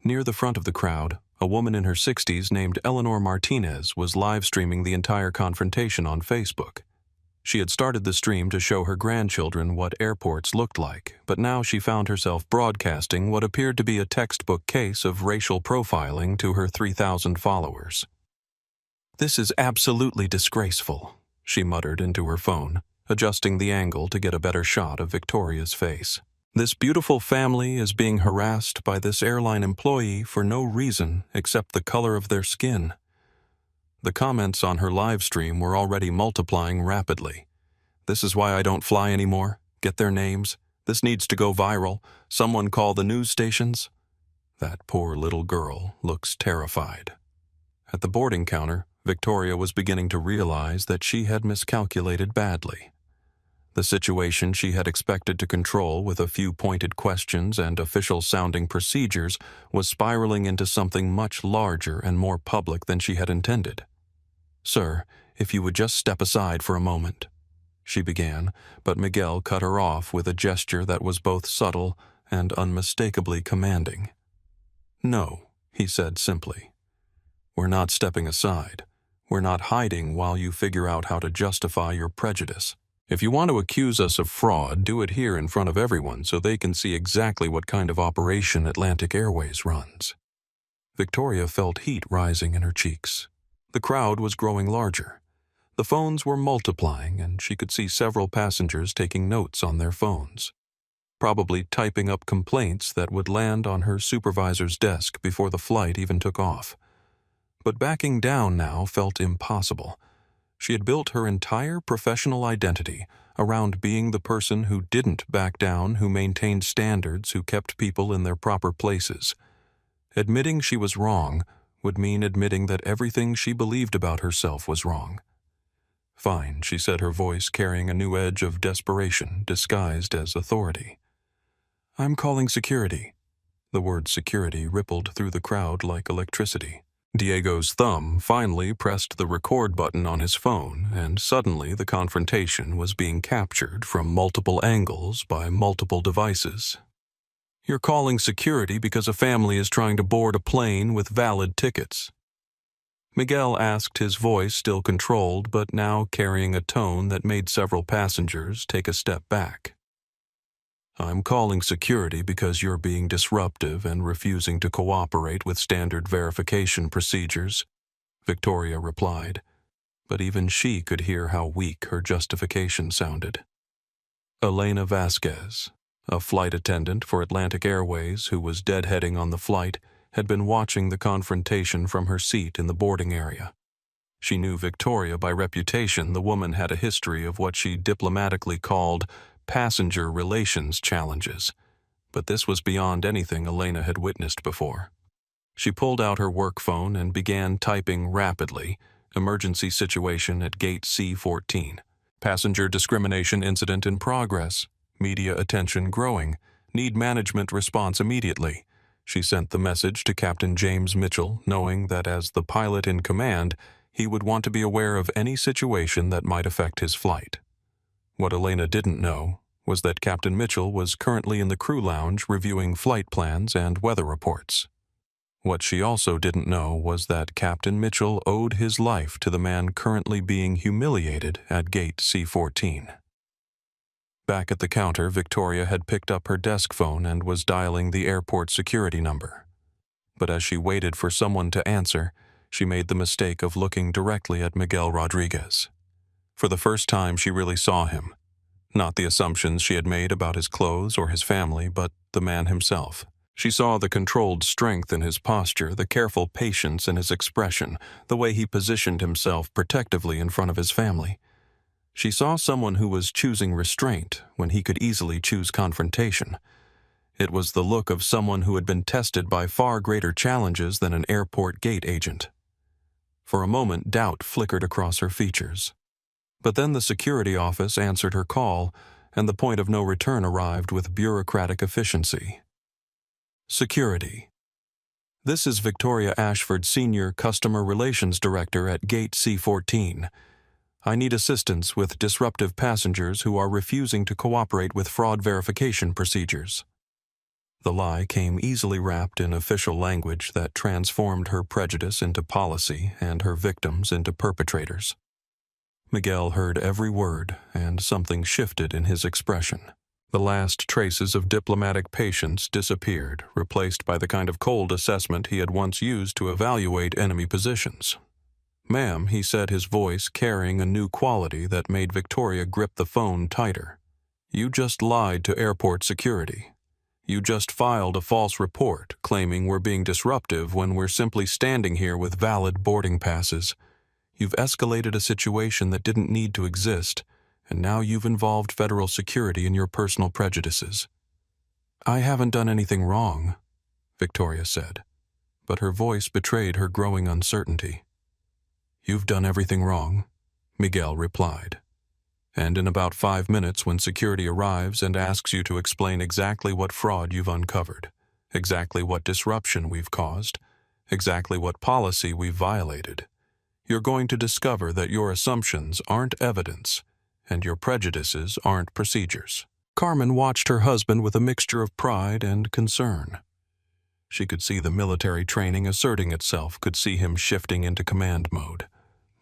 Near the front of the crowd, a woman in her 60s named Eleanor Martinez was live-streaming the entire confrontation on Facebook. She had started the stream to show her grandchildren what airports looked like, but now she found herself broadcasting what appeared to be a textbook case of racial profiling to her 3,000 followers. "This is absolutely disgraceful," she muttered into her phone, adjusting the angle to get a better shot of Victoria's face. "This beautiful family is being harassed by this airline employee for no reason except the color of their skin." The comments on her live stream were already multiplying rapidly. "This is why I don't fly anymore. Get their names. This needs to go viral. Someone call the news stations." That poor little girl looks terrified. At the boarding counter, Victoria was beginning to realize that she had miscalculated badly. The situation she had expected to control with a few pointed questions and official-sounding procedures was spiraling into something much larger and more public than she had intended. "Sir, if you would just step aside for a moment," she began, but Miguel cut her off with a gesture that was both subtle and unmistakably commanding. "No," he said simply. "We're not stepping aside. We're not hiding while you figure out how to justify your prejudice. If you want to accuse us of fraud, do it here in front of everyone so they can see exactly what kind of operation Atlantic Airways runs." Victoria felt heat rising in her cheeks. The crowd was growing larger. The phones were multiplying, and she could see several passengers taking notes on their phones, probably typing up complaints that would land on her supervisor's desk before the flight even took off. But backing down now felt impossible. She had built her entire professional identity around being the person who didn't back down, who maintained standards, who kept people in their proper places. Admitting she was wrong would mean admitting that everything she believed about herself was wrong. "Fine," she said, her voice carrying a new edge of desperation disguised as authority. "I'm calling security." The word security rippled through the crowd like electricity. Diego's thumb finally pressed the record button on his phone, and suddenly the confrontation was being captured from multiple angles by multiple devices. "You're calling security because a family is trying to board a plane with valid tickets." Miguel asked, his voice still controlled but now carrying a tone that made several passengers take a step back. "I'm calling security because you're being disruptive and refusing to cooperate with standard verification procedures," Victoria replied, but even she could hear how weak her justification sounded. Elena Vasquez, a flight attendant for Atlantic Airways who was deadheading on the flight, had been watching the confrontation from her seat in the boarding area. She knew Victoria by reputation. The woman had a history of what she diplomatically called passenger relations challenges, but this was beyond anything Elena had witnessed before. She pulled out her work phone and began typing rapidly, "Emergency situation at gate C14. Passenger discrimination incident in progress. Media attention growing. Need management response immediately." She sent the message to Captain James Mitchell, knowing that as the pilot in command, he would want to be aware of any situation that might affect his flight. What Elena didn't know was that Captain Mitchell was currently in the crew lounge reviewing flight plans and weather reports. What she also didn't know was that Captain Mitchell owed his life to the man currently being humiliated at gate C14. Back at the counter, Victoria had picked up her desk phone and was dialing the airport security number. But as she waited for someone to answer, she made the mistake of looking directly at Miguel Rodriguez. For the first time, she really saw him. Not the assumptions she had made about his clothes or his family, but the man himself. She saw the controlled strength in his posture, the careful patience in his expression, the way he positioned himself protectively in front of his family. She saw someone who was choosing restraint when he could easily choose confrontation. It was the look of someone who had been tested by far greater challenges than an airport gate agent. For a moment, doubt flickered across her features. But then the security office answered her call, and the point of no return arrived with bureaucratic efficiency. Security. "This is Victoria Ashford, Senior Customer Relations Director at Gate C14. I need assistance with disruptive passengers who are refusing to cooperate with fraud verification procedures." The lie came easily wrapped in official language that transformed her prejudice into policy and her victims into perpetrators. Miguel heard every word, and something shifted in his expression. The last traces of diplomatic patience disappeared, replaced by the kind of cold assessment he had once used to evaluate enemy positions. "Ma'am," he said, his voice carrying a new quality that made Victoria grip the phone tighter. "You just lied to airport security. You just filed a false report claiming we're being disruptive when we're simply standing here with valid boarding passes. You've escalated a situation that didn't need to exist, and now you've involved federal security in your personal prejudices." "I haven't done anything wrong," Victoria said, but her voice betrayed her growing uncertainty. "You've done everything wrong," Miguel replied. "And in about 5 minutes, when security arrives and asks you to explain exactly what fraud you've uncovered, exactly what disruption we've caused, exactly what policy we've violated, you're going to discover that your assumptions aren't evidence and your prejudices aren't procedures." Carmen watched her husband with a mixture of pride and concern. She could see the military training asserting itself, could see him shifting into command mode.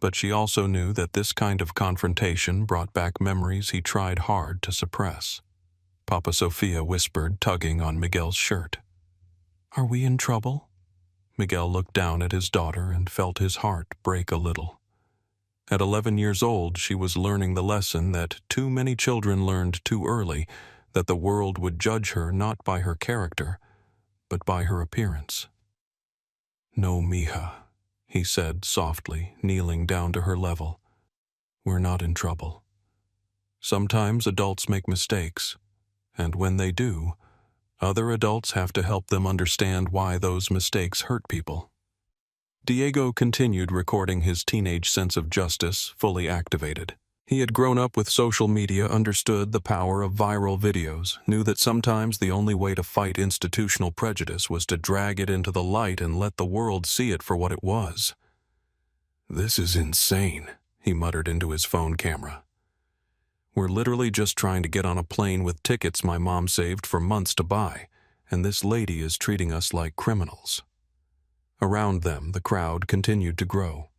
But she also knew that this kind of confrontation brought back memories he tried hard to suppress. Papa Sofia whispered, tugging on Miguel's shirt. "Are we in trouble?" Miguel looked down at his daughter and felt his heart break a little. At 11 years old, she was learning the lesson that too many children learned too early, that the world would judge her not by her character, but by her appearance. "No, mija," he said softly, kneeling down to her level. "We're not in trouble. Sometimes adults make mistakes, and when they do, other adults have to help them understand why those mistakes hurt people." Diego continued recording, his teenage sense of justice fully activated. He had grown up with social media, understood the power of viral videos, knew that sometimes the only way to fight institutional prejudice was to drag it into the light and let the world see it for what it was. "This is insane," he muttered into his phone camera. "We're literally just trying to get on a plane with tickets my mom saved for months to buy, and this lady is treating us like criminals." Around them, the crowd continued to grow.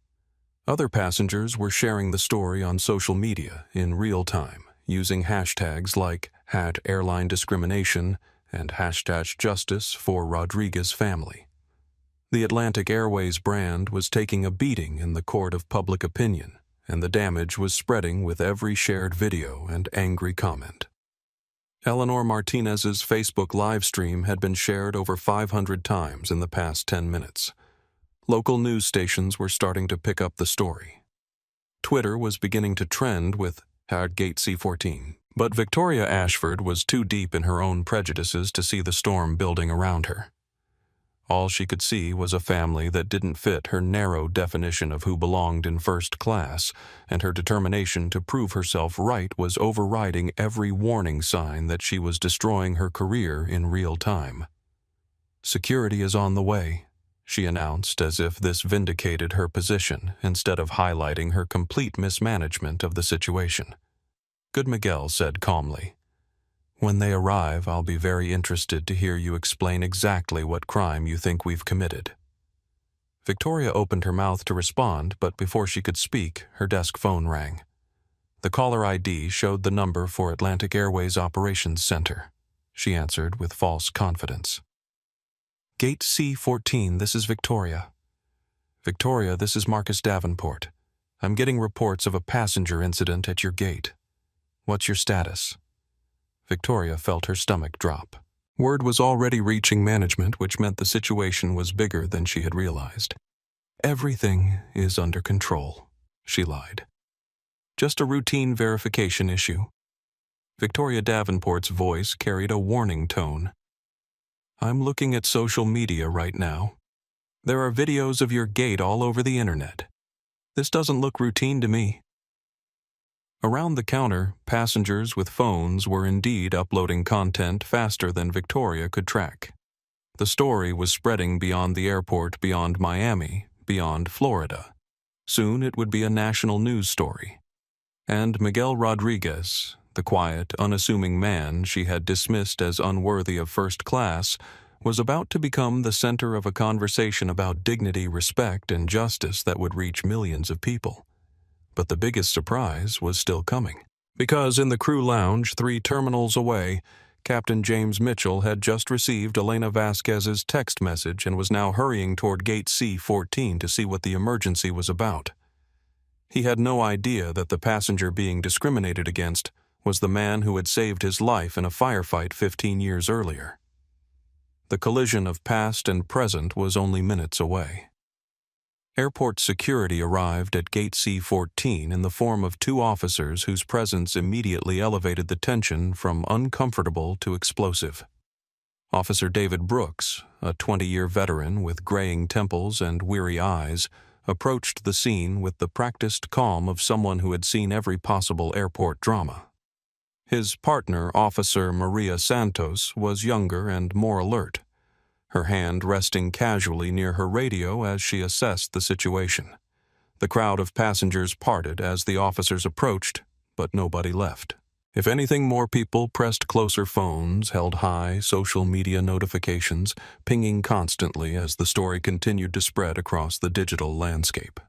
Other passengers were sharing the story on social media in real time, using hashtags like #airline-discrimination and #justice for Rodriguez family. The Atlantic Airways brand was taking a beating in the court of public opinion, and the damage was spreading with every shared video and angry comment. Eleanor Martinez's Facebook live stream had been shared over 500 times in the past 10 minutes. Local news stations were starting to pick up the story. Twitter was beginning to trend with #GateC14, but Victoria Ashford was too deep in her own prejudices to see the storm building around her. All she could see was a family that didn't fit her narrow definition of who belonged in first class, and her determination to prove herself right was overriding every warning sign that she was destroying her career in real time. "Security is on the way," she announced, as if this vindicated her position instead of highlighting her complete mismanagement of the situation. Good Miguel said calmly, "When they arrive, I'll be very interested to hear you explain exactly what crime you think we've committed." Victoria opened her mouth to respond, but before she could speak, her desk phone rang. The caller ID showed the number for Atlantic Airways Operations Center. She answered with false confidence. "Gate C14, this is Victoria." "Victoria, this is Marcus Davenport. I'm getting reports of a passenger incident at your gate. What's your status?" Victoria felt her stomach drop. Word was already reaching management, which meant the situation was bigger than she had realized. "Everything is under control," she lied. "Just a routine verification issue." Victoria Davenport's voice carried a warning tone. "I'm looking at social media right now. There are videos of your gate all over the internet. This doesn't look routine to me." Around the counter, passengers with phones were indeed uploading content faster than Victoria could track. The story was spreading beyond the airport, beyond Miami, beyond Florida. Soon it would be a national news story. And Miguel Rodriguez, the quiet, unassuming man she had dismissed as unworthy of first class, was about to become the center of a conversation about dignity, respect, and justice that would reach millions of people. But the biggest surprise was still coming. Because in the crew lounge 3 terminals away, Captain James Mitchell had just received Elena Vasquez's text message and was now hurrying toward Gate C14 to see what the emergency was about. He had no idea that the passenger being discriminated against was the man who had saved his life in a firefight 15 years earlier. The collision of past and present was only minutes away. Airport security arrived at Gate C14 in the form of 2 officers whose presence immediately elevated the tension from uncomfortable to explosive. Officer David Brooks, a 20-year veteran with graying temples and weary eyes, approached the scene with the practiced calm of someone who had seen every possible airport drama. His partner, Officer Maria Santos, was younger and more alert, her hand resting casually near her radio as she assessed the situation. The crowd of passengers parted as the officers approached, but nobody left. If anything, more people pressed closer phones, held high social media notifications, pinging constantly as the story continued to spread across the digital landscape.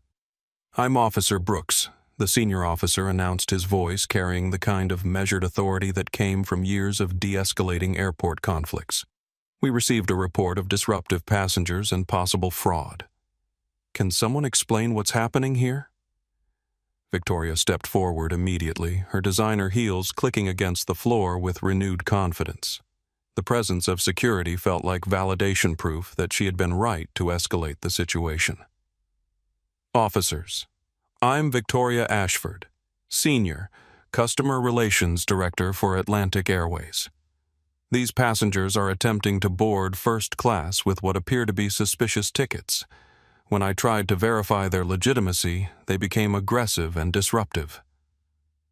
"I'm Officer Brooks," the senior officer announced, his voice carrying the kind of measured authority that came from years of de-escalating airport conflicts. "We received a report of disruptive passengers and possible fraud. Can someone explain what's happening here?" Victoria stepped forward immediately, her designer heels clicking against the floor with renewed confidence. The presence of security felt like validation proof that she had been right to escalate the situation. Officers, I'm Victoria Ashford, Senior, Customer Relations Director for Atlantic Airways. These passengers are attempting to board first class with what appear to be suspicious tickets. When I tried to verify their legitimacy, they became aggressive and disruptive.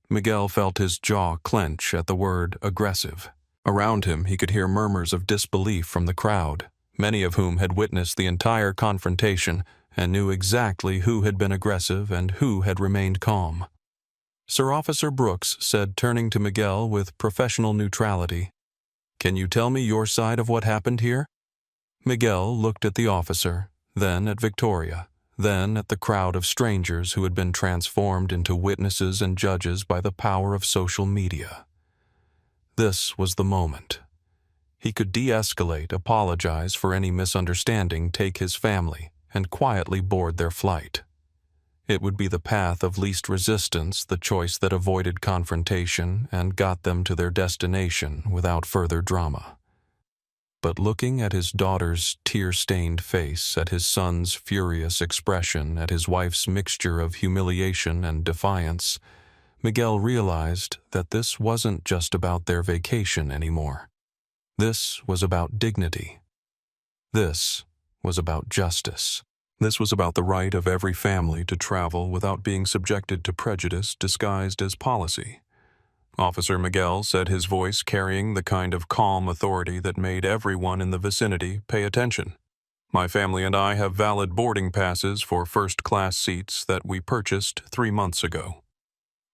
Miguel felt his jaw clench at the word aggressive. Around him, he could hear murmurs of disbelief from the crowd, many of whom had witnessed the entire confrontation and knew exactly who had been aggressive and who had remained calm. Sir Officer Brooks said, turning to Miguel with professional neutrality, "Can you tell me your side of what happened here?" Miguel looked at the officer, then at Victoria, then at the crowd of strangers who had been transformed into witnesses and judges by the power of social media. This was the moment. He could de-escalate, apologize for any misunderstanding, take his family, and quietly board their flight. It would be the path of least resistance, the choice that avoided confrontation and got them to their destination without further drama. But looking at his daughter's tear-stained face, at his son's furious expression, at his wife's mixture of humiliation and defiance, Miguel realized that this wasn't just about their vacation anymore. This was about dignity. This was about justice. This was about the right of every family to travel without being subjected to prejudice disguised as policy. Officer Miguel said, his voice carrying the kind of calm authority that made everyone in the vicinity pay attention. "My family and I have valid boarding passes for first-class seats that we purchased 3 months ago.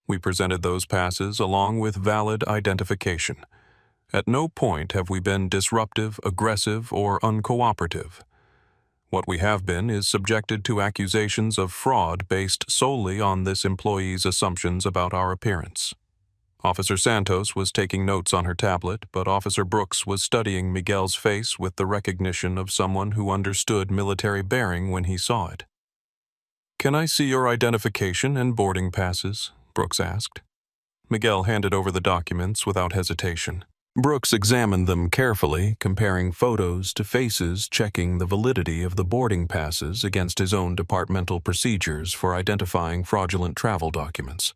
We presented those passes along with valid identification. At no point have we been disruptive, aggressive, or uncooperative. What we have been is subjected to accusations of fraud based solely on this employee's assumptions about our appearance." Officer Santos was taking notes on her tablet, but Officer Brooks was studying Miguel's face with the recognition of someone who understood military bearing when he saw it. "Can I see your identification and boarding passes?" Brooks asked. Miguel handed over the documents without hesitation. Brooks examined them carefully, comparing photos to faces, checking the validity of the boarding passes against his own departmental procedures for identifying fraudulent travel documents.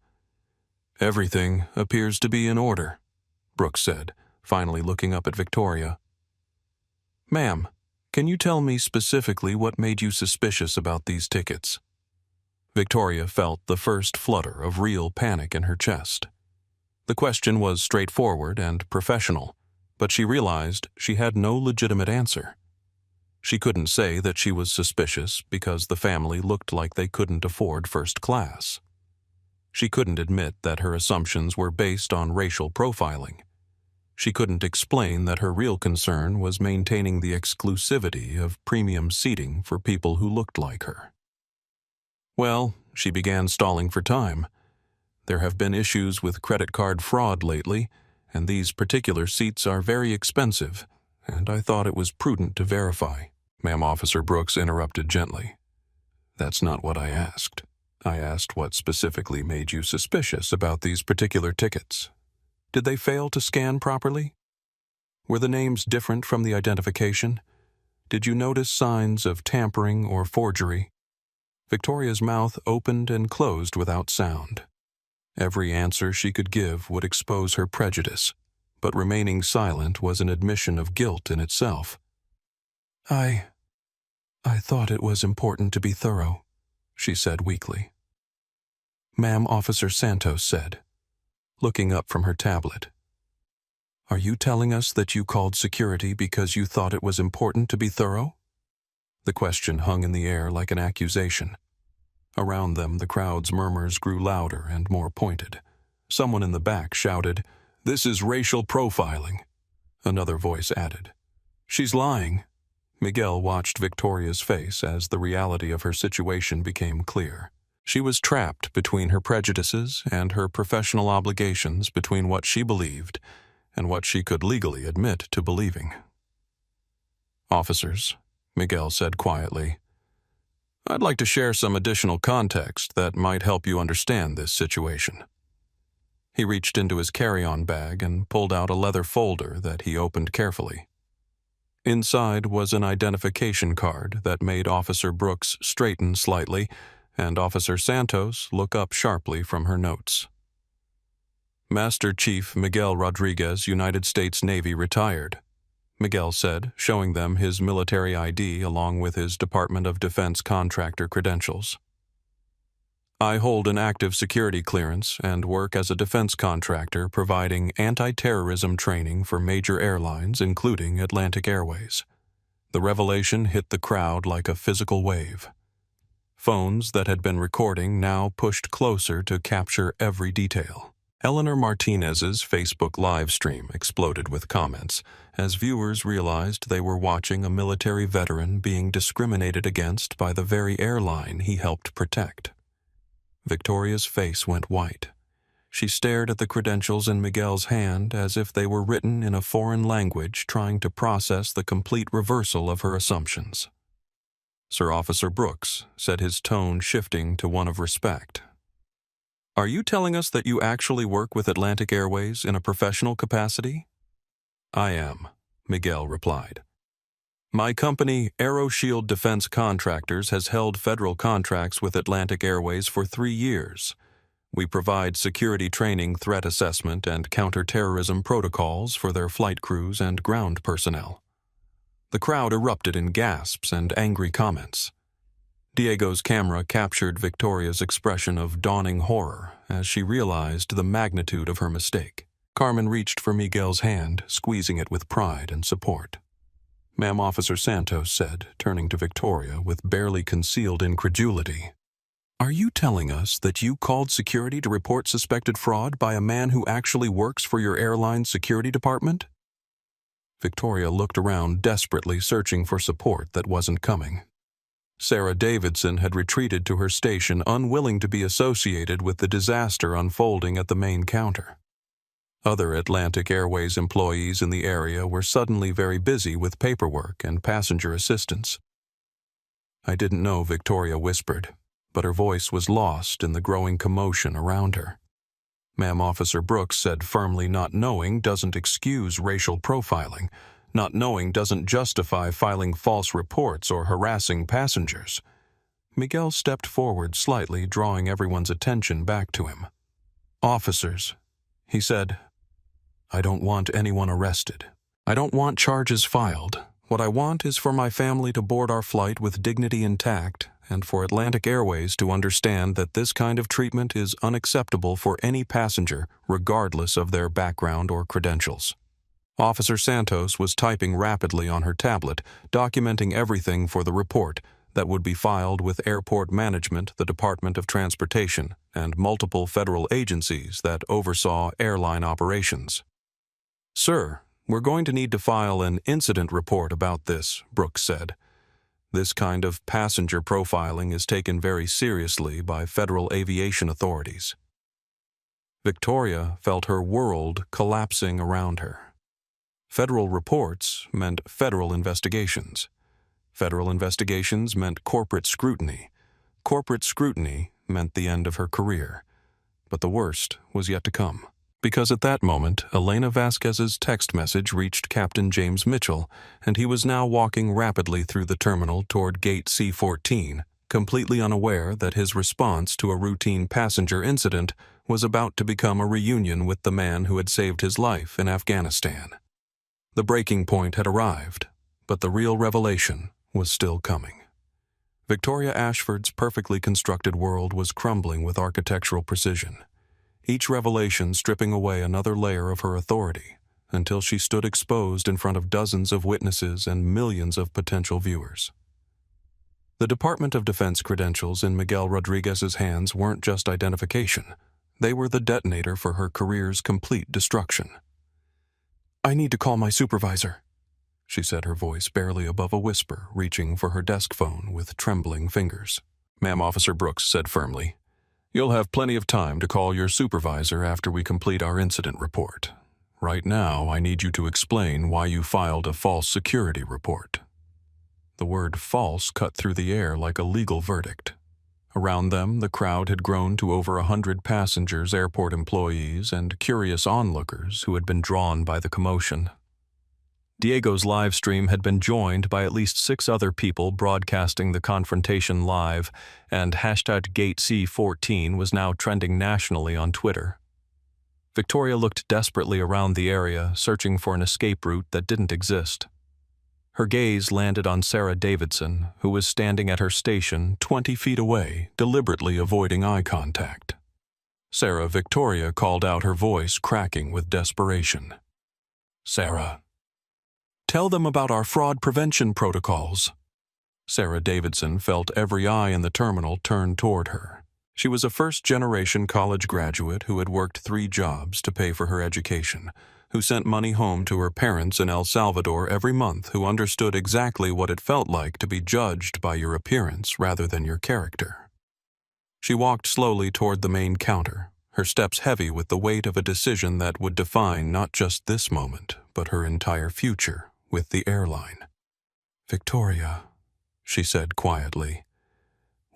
"Everything appears to be in order," Brooks said, finally looking up at Victoria. "Ma'am, can you tell me specifically what made you suspicious about these tickets?" Victoria felt the first flutter of real panic in her chest. The question was straightforward and professional, but she realized she had no legitimate answer. She couldn't say that she was suspicious because the family looked like they couldn't afford first class. She couldn't admit that her assumptions were based on racial profiling. She couldn't explain that her real concern was maintaining the exclusivity of premium seating for people who looked like her. Well, she began stalling for time. There have been issues with credit card fraud lately, and these particular seats are very expensive, and I thought it was prudent to verify. Ma'am, Officer Brooks interrupted gently. "That's not what I asked. I asked what specifically made you suspicious about these particular tickets. Did they fail to scan properly? Were the names different from the identification? Did you notice signs of tampering or forgery?" Victoria's mouth opened and closed without sound. Every answer she could give would expose her prejudice, but remaining silent was an admission of guilt in itself. I thought it was important to be thorough," she said weakly. Ma'am, Officer Santos said, looking up from her tablet. "Are you telling us that you called security because you thought it was important to be thorough?" The question hung in the air like an accusation. Around them, the crowd's murmurs grew louder and more pointed. Someone in the back shouted, "This is racial profiling." Another voice added, "She's lying." Miguel watched Victoria's face as the reality of her situation became clear. She was trapped between her prejudices and her professional obligations, between what she believed and what she could legally admit to believing. "Officers," Miguel said quietly, I'd like to share some additional context that might help you understand this situation. He reached into his carry-on bag and pulled out a leather folder that he opened carefully. Inside was an identification card that made Officer Brooks straighten slightly and Officer Santos look up sharply from her notes. Master Chief Miguel Rodriguez, United States Navy, retired, Miguel said, showing them his military ID along with his Department of Defense contractor credentials. I hold an active security clearance and work as a defense contractor providing anti-terrorism training for major airlines, including Atlantic Airways. The revelation hit the crowd like a physical wave. Phones that had been recording now pushed closer to capture every detail. Eleanor Martinez's Facebook live stream exploded with comments as viewers realized they were watching a military veteran being discriminated against by the very airline he helped protect. Victoria's face went white. She stared at the credentials in Miguel's hand as if they were written in a foreign language, trying to process the complete reversal of her assumptions. Sir Officer Brooks said, his tone shifting to one of respect. "Are you telling us that you actually work with Atlantic Airways in a professional capacity?" "I am," Miguel replied. "My company, AeroShield Defense Contractors, has held federal contracts with Atlantic Airways for 3 years. We provide security training, threat assessment, and counter-terrorism protocols for their flight crews and ground personnel." The crowd erupted in gasps and angry comments. Diego's camera captured Victoria's expression of dawning horror as she realized the magnitude of her mistake. Carmen reached for Miguel's hand, squeezing it with pride and support. "Ma'am," Officer Santos said, turning to Victoria with barely concealed incredulity. "Are you telling us that you called security to report suspected fraud by a man who actually works for your airline's security department?" Victoria looked around desperately, searching for support that wasn't coming. Sarah Davidson had retreated to her station, unwilling to be associated with the disaster unfolding at the main counter. Other Atlantic Airways employees in the area were suddenly very busy with paperwork and passenger assistance. "I didn't know," Victoria whispered, but her voice was lost in the growing commotion around her. "Ma'am," Officer Brooks said firmly, "not knowing doesn't excuse racial profiling. Not knowing doesn't justify filing false reports or harassing passengers." Miguel stepped forward slightly, drawing everyone's attention back to him. "Officers," he said, "I don't want anyone arrested. I don't want charges filed. What I want is for my family to board our flight with dignity intact, and for Atlantic Airways to understand that this kind of treatment is unacceptable for any passenger, regardless of their background or credentials." Officer Santos was typing rapidly on her tablet, documenting everything for the report that would be filed with airport management, the Department of Transportation, and multiple federal agencies that oversaw airline operations. "Sir, we're going to need to file an incident report about this," Brooks said. "This kind of passenger profiling is taken very seriously by federal aviation authorities." Victoria felt her world collapsing around her. Federal reports meant federal investigations. Federal investigations meant corporate scrutiny. Corporate scrutiny meant the end of her career. But the worst was yet to come. Because at that moment, Elena Vasquez's text message reached Captain James Mitchell, and he was now walking rapidly through the terminal toward Gate C-14, completely unaware that his response to a routine passenger incident was about to become a reunion with the man who had saved his life in Afghanistan. The breaking point had arrived, but the real revelation was still coming. Victoria Ashford's perfectly constructed world was crumbling with architectural precision, each revelation stripping away another layer of her authority until she stood exposed in front of dozens of witnesses and millions of potential viewers. The Department of Defense credentials in Miguel Rodriguez's hands weren't just identification. They were the detonator for her career's complete destruction. "I need to call my supervisor," she said, her voice barely above a whisper, reaching for her desk phone with trembling fingers. "Ma'am," Officer Brooks said firmly, "you'll have plenty of time to call your supervisor after we complete our incident report. Right now, I need you to explain why you filed a false security report." The word false cut through the air like a legal verdict. Around them, the crowd had grown to over 100 passengers, airport employees, and curious onlookers who had been drawn by the commotion. Diego's live stream had been joined by at least 6 other people broadcasting the confrontation live, and hashtag GateC14 was now trending nationally on Twitter. Victoria looked desperately around the area, searching for an escape route that didn't exist. Her gaze landed on Sarah Davidson, who was standing at her station 20 feet away, deliberately avoiding eye contact. Sarah Victoria called out, her voice cracking with desperation. "Sarah, tell them about our fraud prevention protocols." Sarah Davidson felt every eye in the terminal turn toward her. She was a first-generation college graduate who had worked 3 jobs to pay for her education, who sent money home to her parents in El Salvador every month, who understood exactly what it felt like to be judged by your appearance rather than your character. She walked slowly toward the main counter, her steps heavy with the weight of a decision that would define not just this moment, but her entire future with the airline. "Victoria," she said quietly,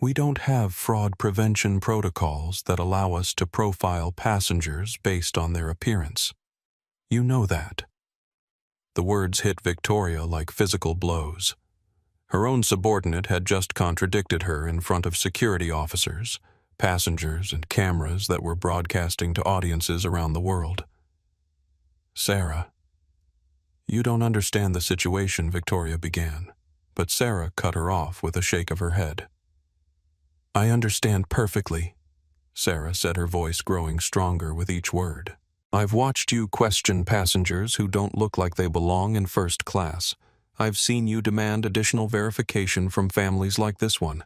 "we don't have fraud prevention protocols that allow us to profile passengers based on their appearance. You know that." The words hit Victoria like physical blows. Her own subordinate had just contradicted her in front of security officers, passengers, and cameras that were broadcasting to audiences around the world. "Sarah, you don't understand the situation," Victoria began, but Sarah cut her off with a shake of her head. "I understand perfectly," Sarah said, her voice growing stronger with each word. "I've watched you question passengers who don't look like they belong in first class. I've seen you demand additional verification from families like this one.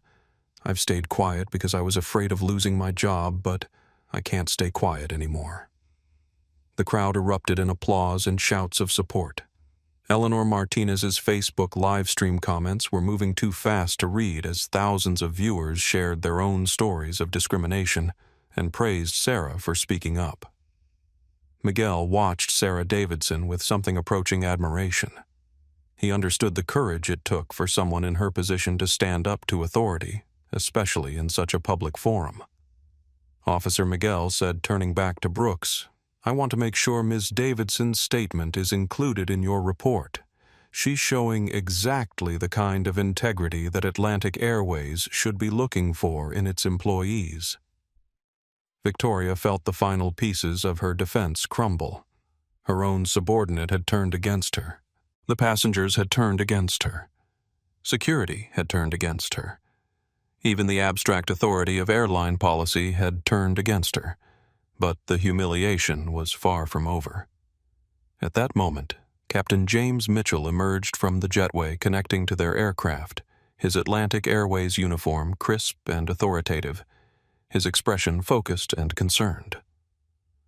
I've stayed quiet because I was afraid of losing my job, but I can't stay quiet anymore." The crowd erupted in applause and shouts of support. Eleanor Martinez's Facebook live stream comments were moving too fast to read as thousands of viewers shared their own stories of discrimination and praised Sarah for speaking up. Miguel watched Sarah Davidson with something approaching admiration. He understood the courage it took for someone in her position to stand up to authority, especially in such a public forum. Officer Miguel said, turning back to Brooks, "I want to make sure Ms. Davidson's statement is included in your report. She's showing exactly the kind of integrity that Atlantic Airways should be looking for in its employees." Victoria felt the final pieces of her defense crumble. Her own subordinate had turned against her. The passengers had turned against her. Security had turned against her. Even the abstract authority of airline policy had turned against her. But the humiliation was far from over. At that moment, Captain James Mitchell emerged from the jetway connecting to their aircraft, his Atlantic Airways uniform crisp and authoritative, his expression focused and concerned.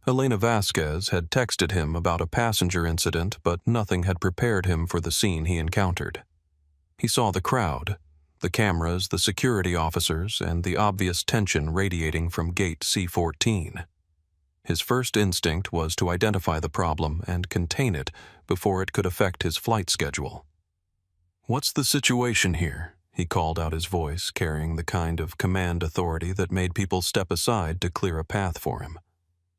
Elena Vasquez had texted him about a passenger incident, but nothing had prepared him for the scene he encountered. He saw the crowd, the cameras, the security officers, and the obvious tension radiating from Gate C14. His first instinct was to identify the problem and contain it before it could affect his flight schedule. "What's the situation here?" He called out, his voice carrying the kind of command authority that made people step aside to clear a path for him.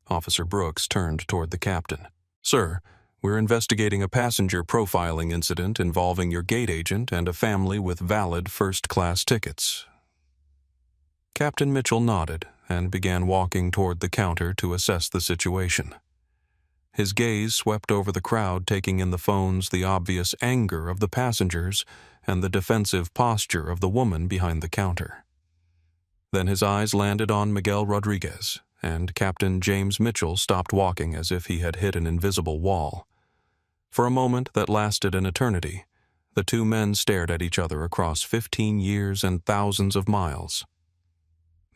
Officer Brooks turned toward the captain. "Sir, we're investigating a passenger profiling incident involving your gate agent and a family with valid first-class tickets." Captain Mitchell nodded and began walking toward the counter to assess the situation. His gaze swept over the crowd, taking in the phones, the obvious anger of the passengers, and the defensive posture of the woman behind the counter. Then his eyes landed on Miguel Rodriguez, and Captain James Mitchell stopped walking as if he had hit an invisible wall. For a moment that lasted an eternity, the two men stared at each other across 15 years and thousands of miles.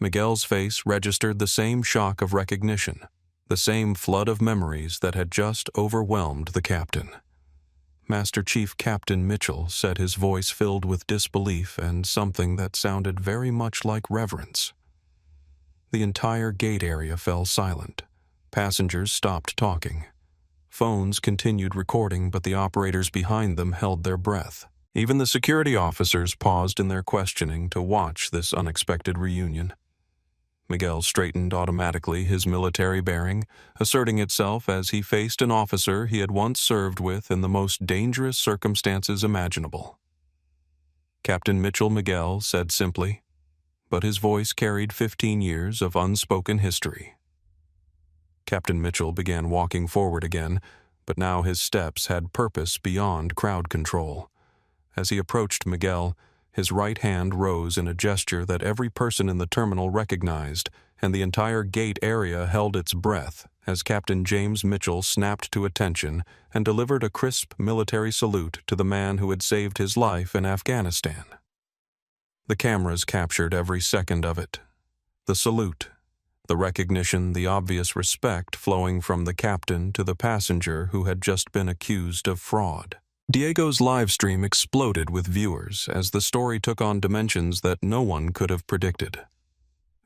Miguel's face registered the same shock of recognition, the same flood of memories that had just overwhelmed the captain. Master Chief Captain Mitchell said, his voice filled with disbelief and something that sounded very much like reverence. The entire gate area fell silent. Passengers stopped talking. Phones continued recording, but the operators behind them held their breath. Even the security officers paused in their questioning to watch this unexpected reunion. Miguel straightened automatically, his military bearing asserting itself as he faced an officer he had once served with in the most dangerous circumstances imaginable. Captain Mitchell Miguel said simply, but his voice carried 15 years of unspoken history. Captain Mitchell began walking forward again, but now his steps had purpose beyond crowd control. As he approached Miguel, his right hand rose in a gesture that every person in the terminal recognized, and the entire gate area held its breath as Captain James Mitchell snapped to attention and delivered a crisp military salute to the man who had saved his life in Afghanistan. The cameras captured every second of it. The salute, the recognition, the obvious respect flowing from the captain to the passenger who had just been accused of fraud. Diego's live stream exploded with viewers as the story took on dimensions that no one could have predicted.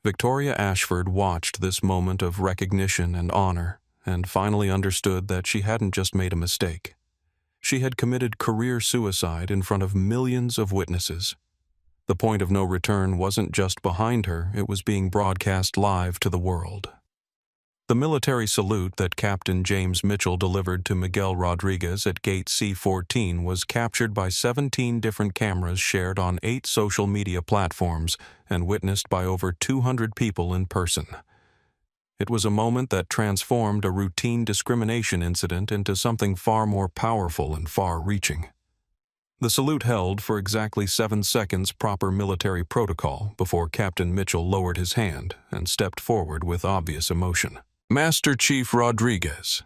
Victoria Ashford watched this moment of recognition and honor and finally understood that she hadn't just made a mistake. She had committed career suicide in front of millions of witnesses. The point of no return wasn't just behind her, it was being broadcast live to the world. The military salute that Captain James Mitchell delivered to Miguel Rodriguez at Gate C-14 was captured by 17 different cameras shared on 8 social media platforms and witnessed by over 200 people in person. It was a moment that transformed a routine discrimination incident into something far more powerful and far-reaching. The salute held for exactly 7 seconds proper military protocol before Captain Mitchell lowered his hand and stepped forward with obvious emotion. "Master Chief Rodriguez,"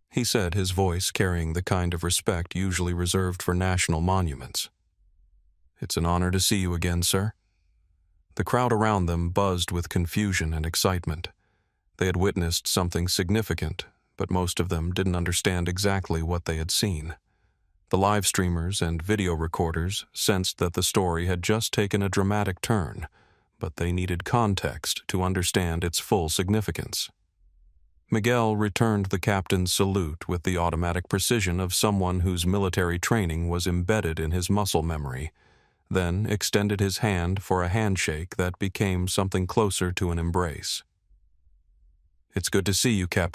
he said, his voice carrying the kind of respect usually reserved for national monuments. "It's an honor to see you again, sir." The crowd around them buzzed with confusion and excitement. They had witnessed something significant, but most of them didn't understand exactly what they had seen. The live streamers and video recorders sensed that the story had just taken a dramatic turn, but they needed context to understand its full significance. Miguel returned the captain's salute with the automatic precision of someone whose military training was embedded in his muscle memory, then extended his hand for a handshake that became something closer to an embrace. "It's good to see you, Captain."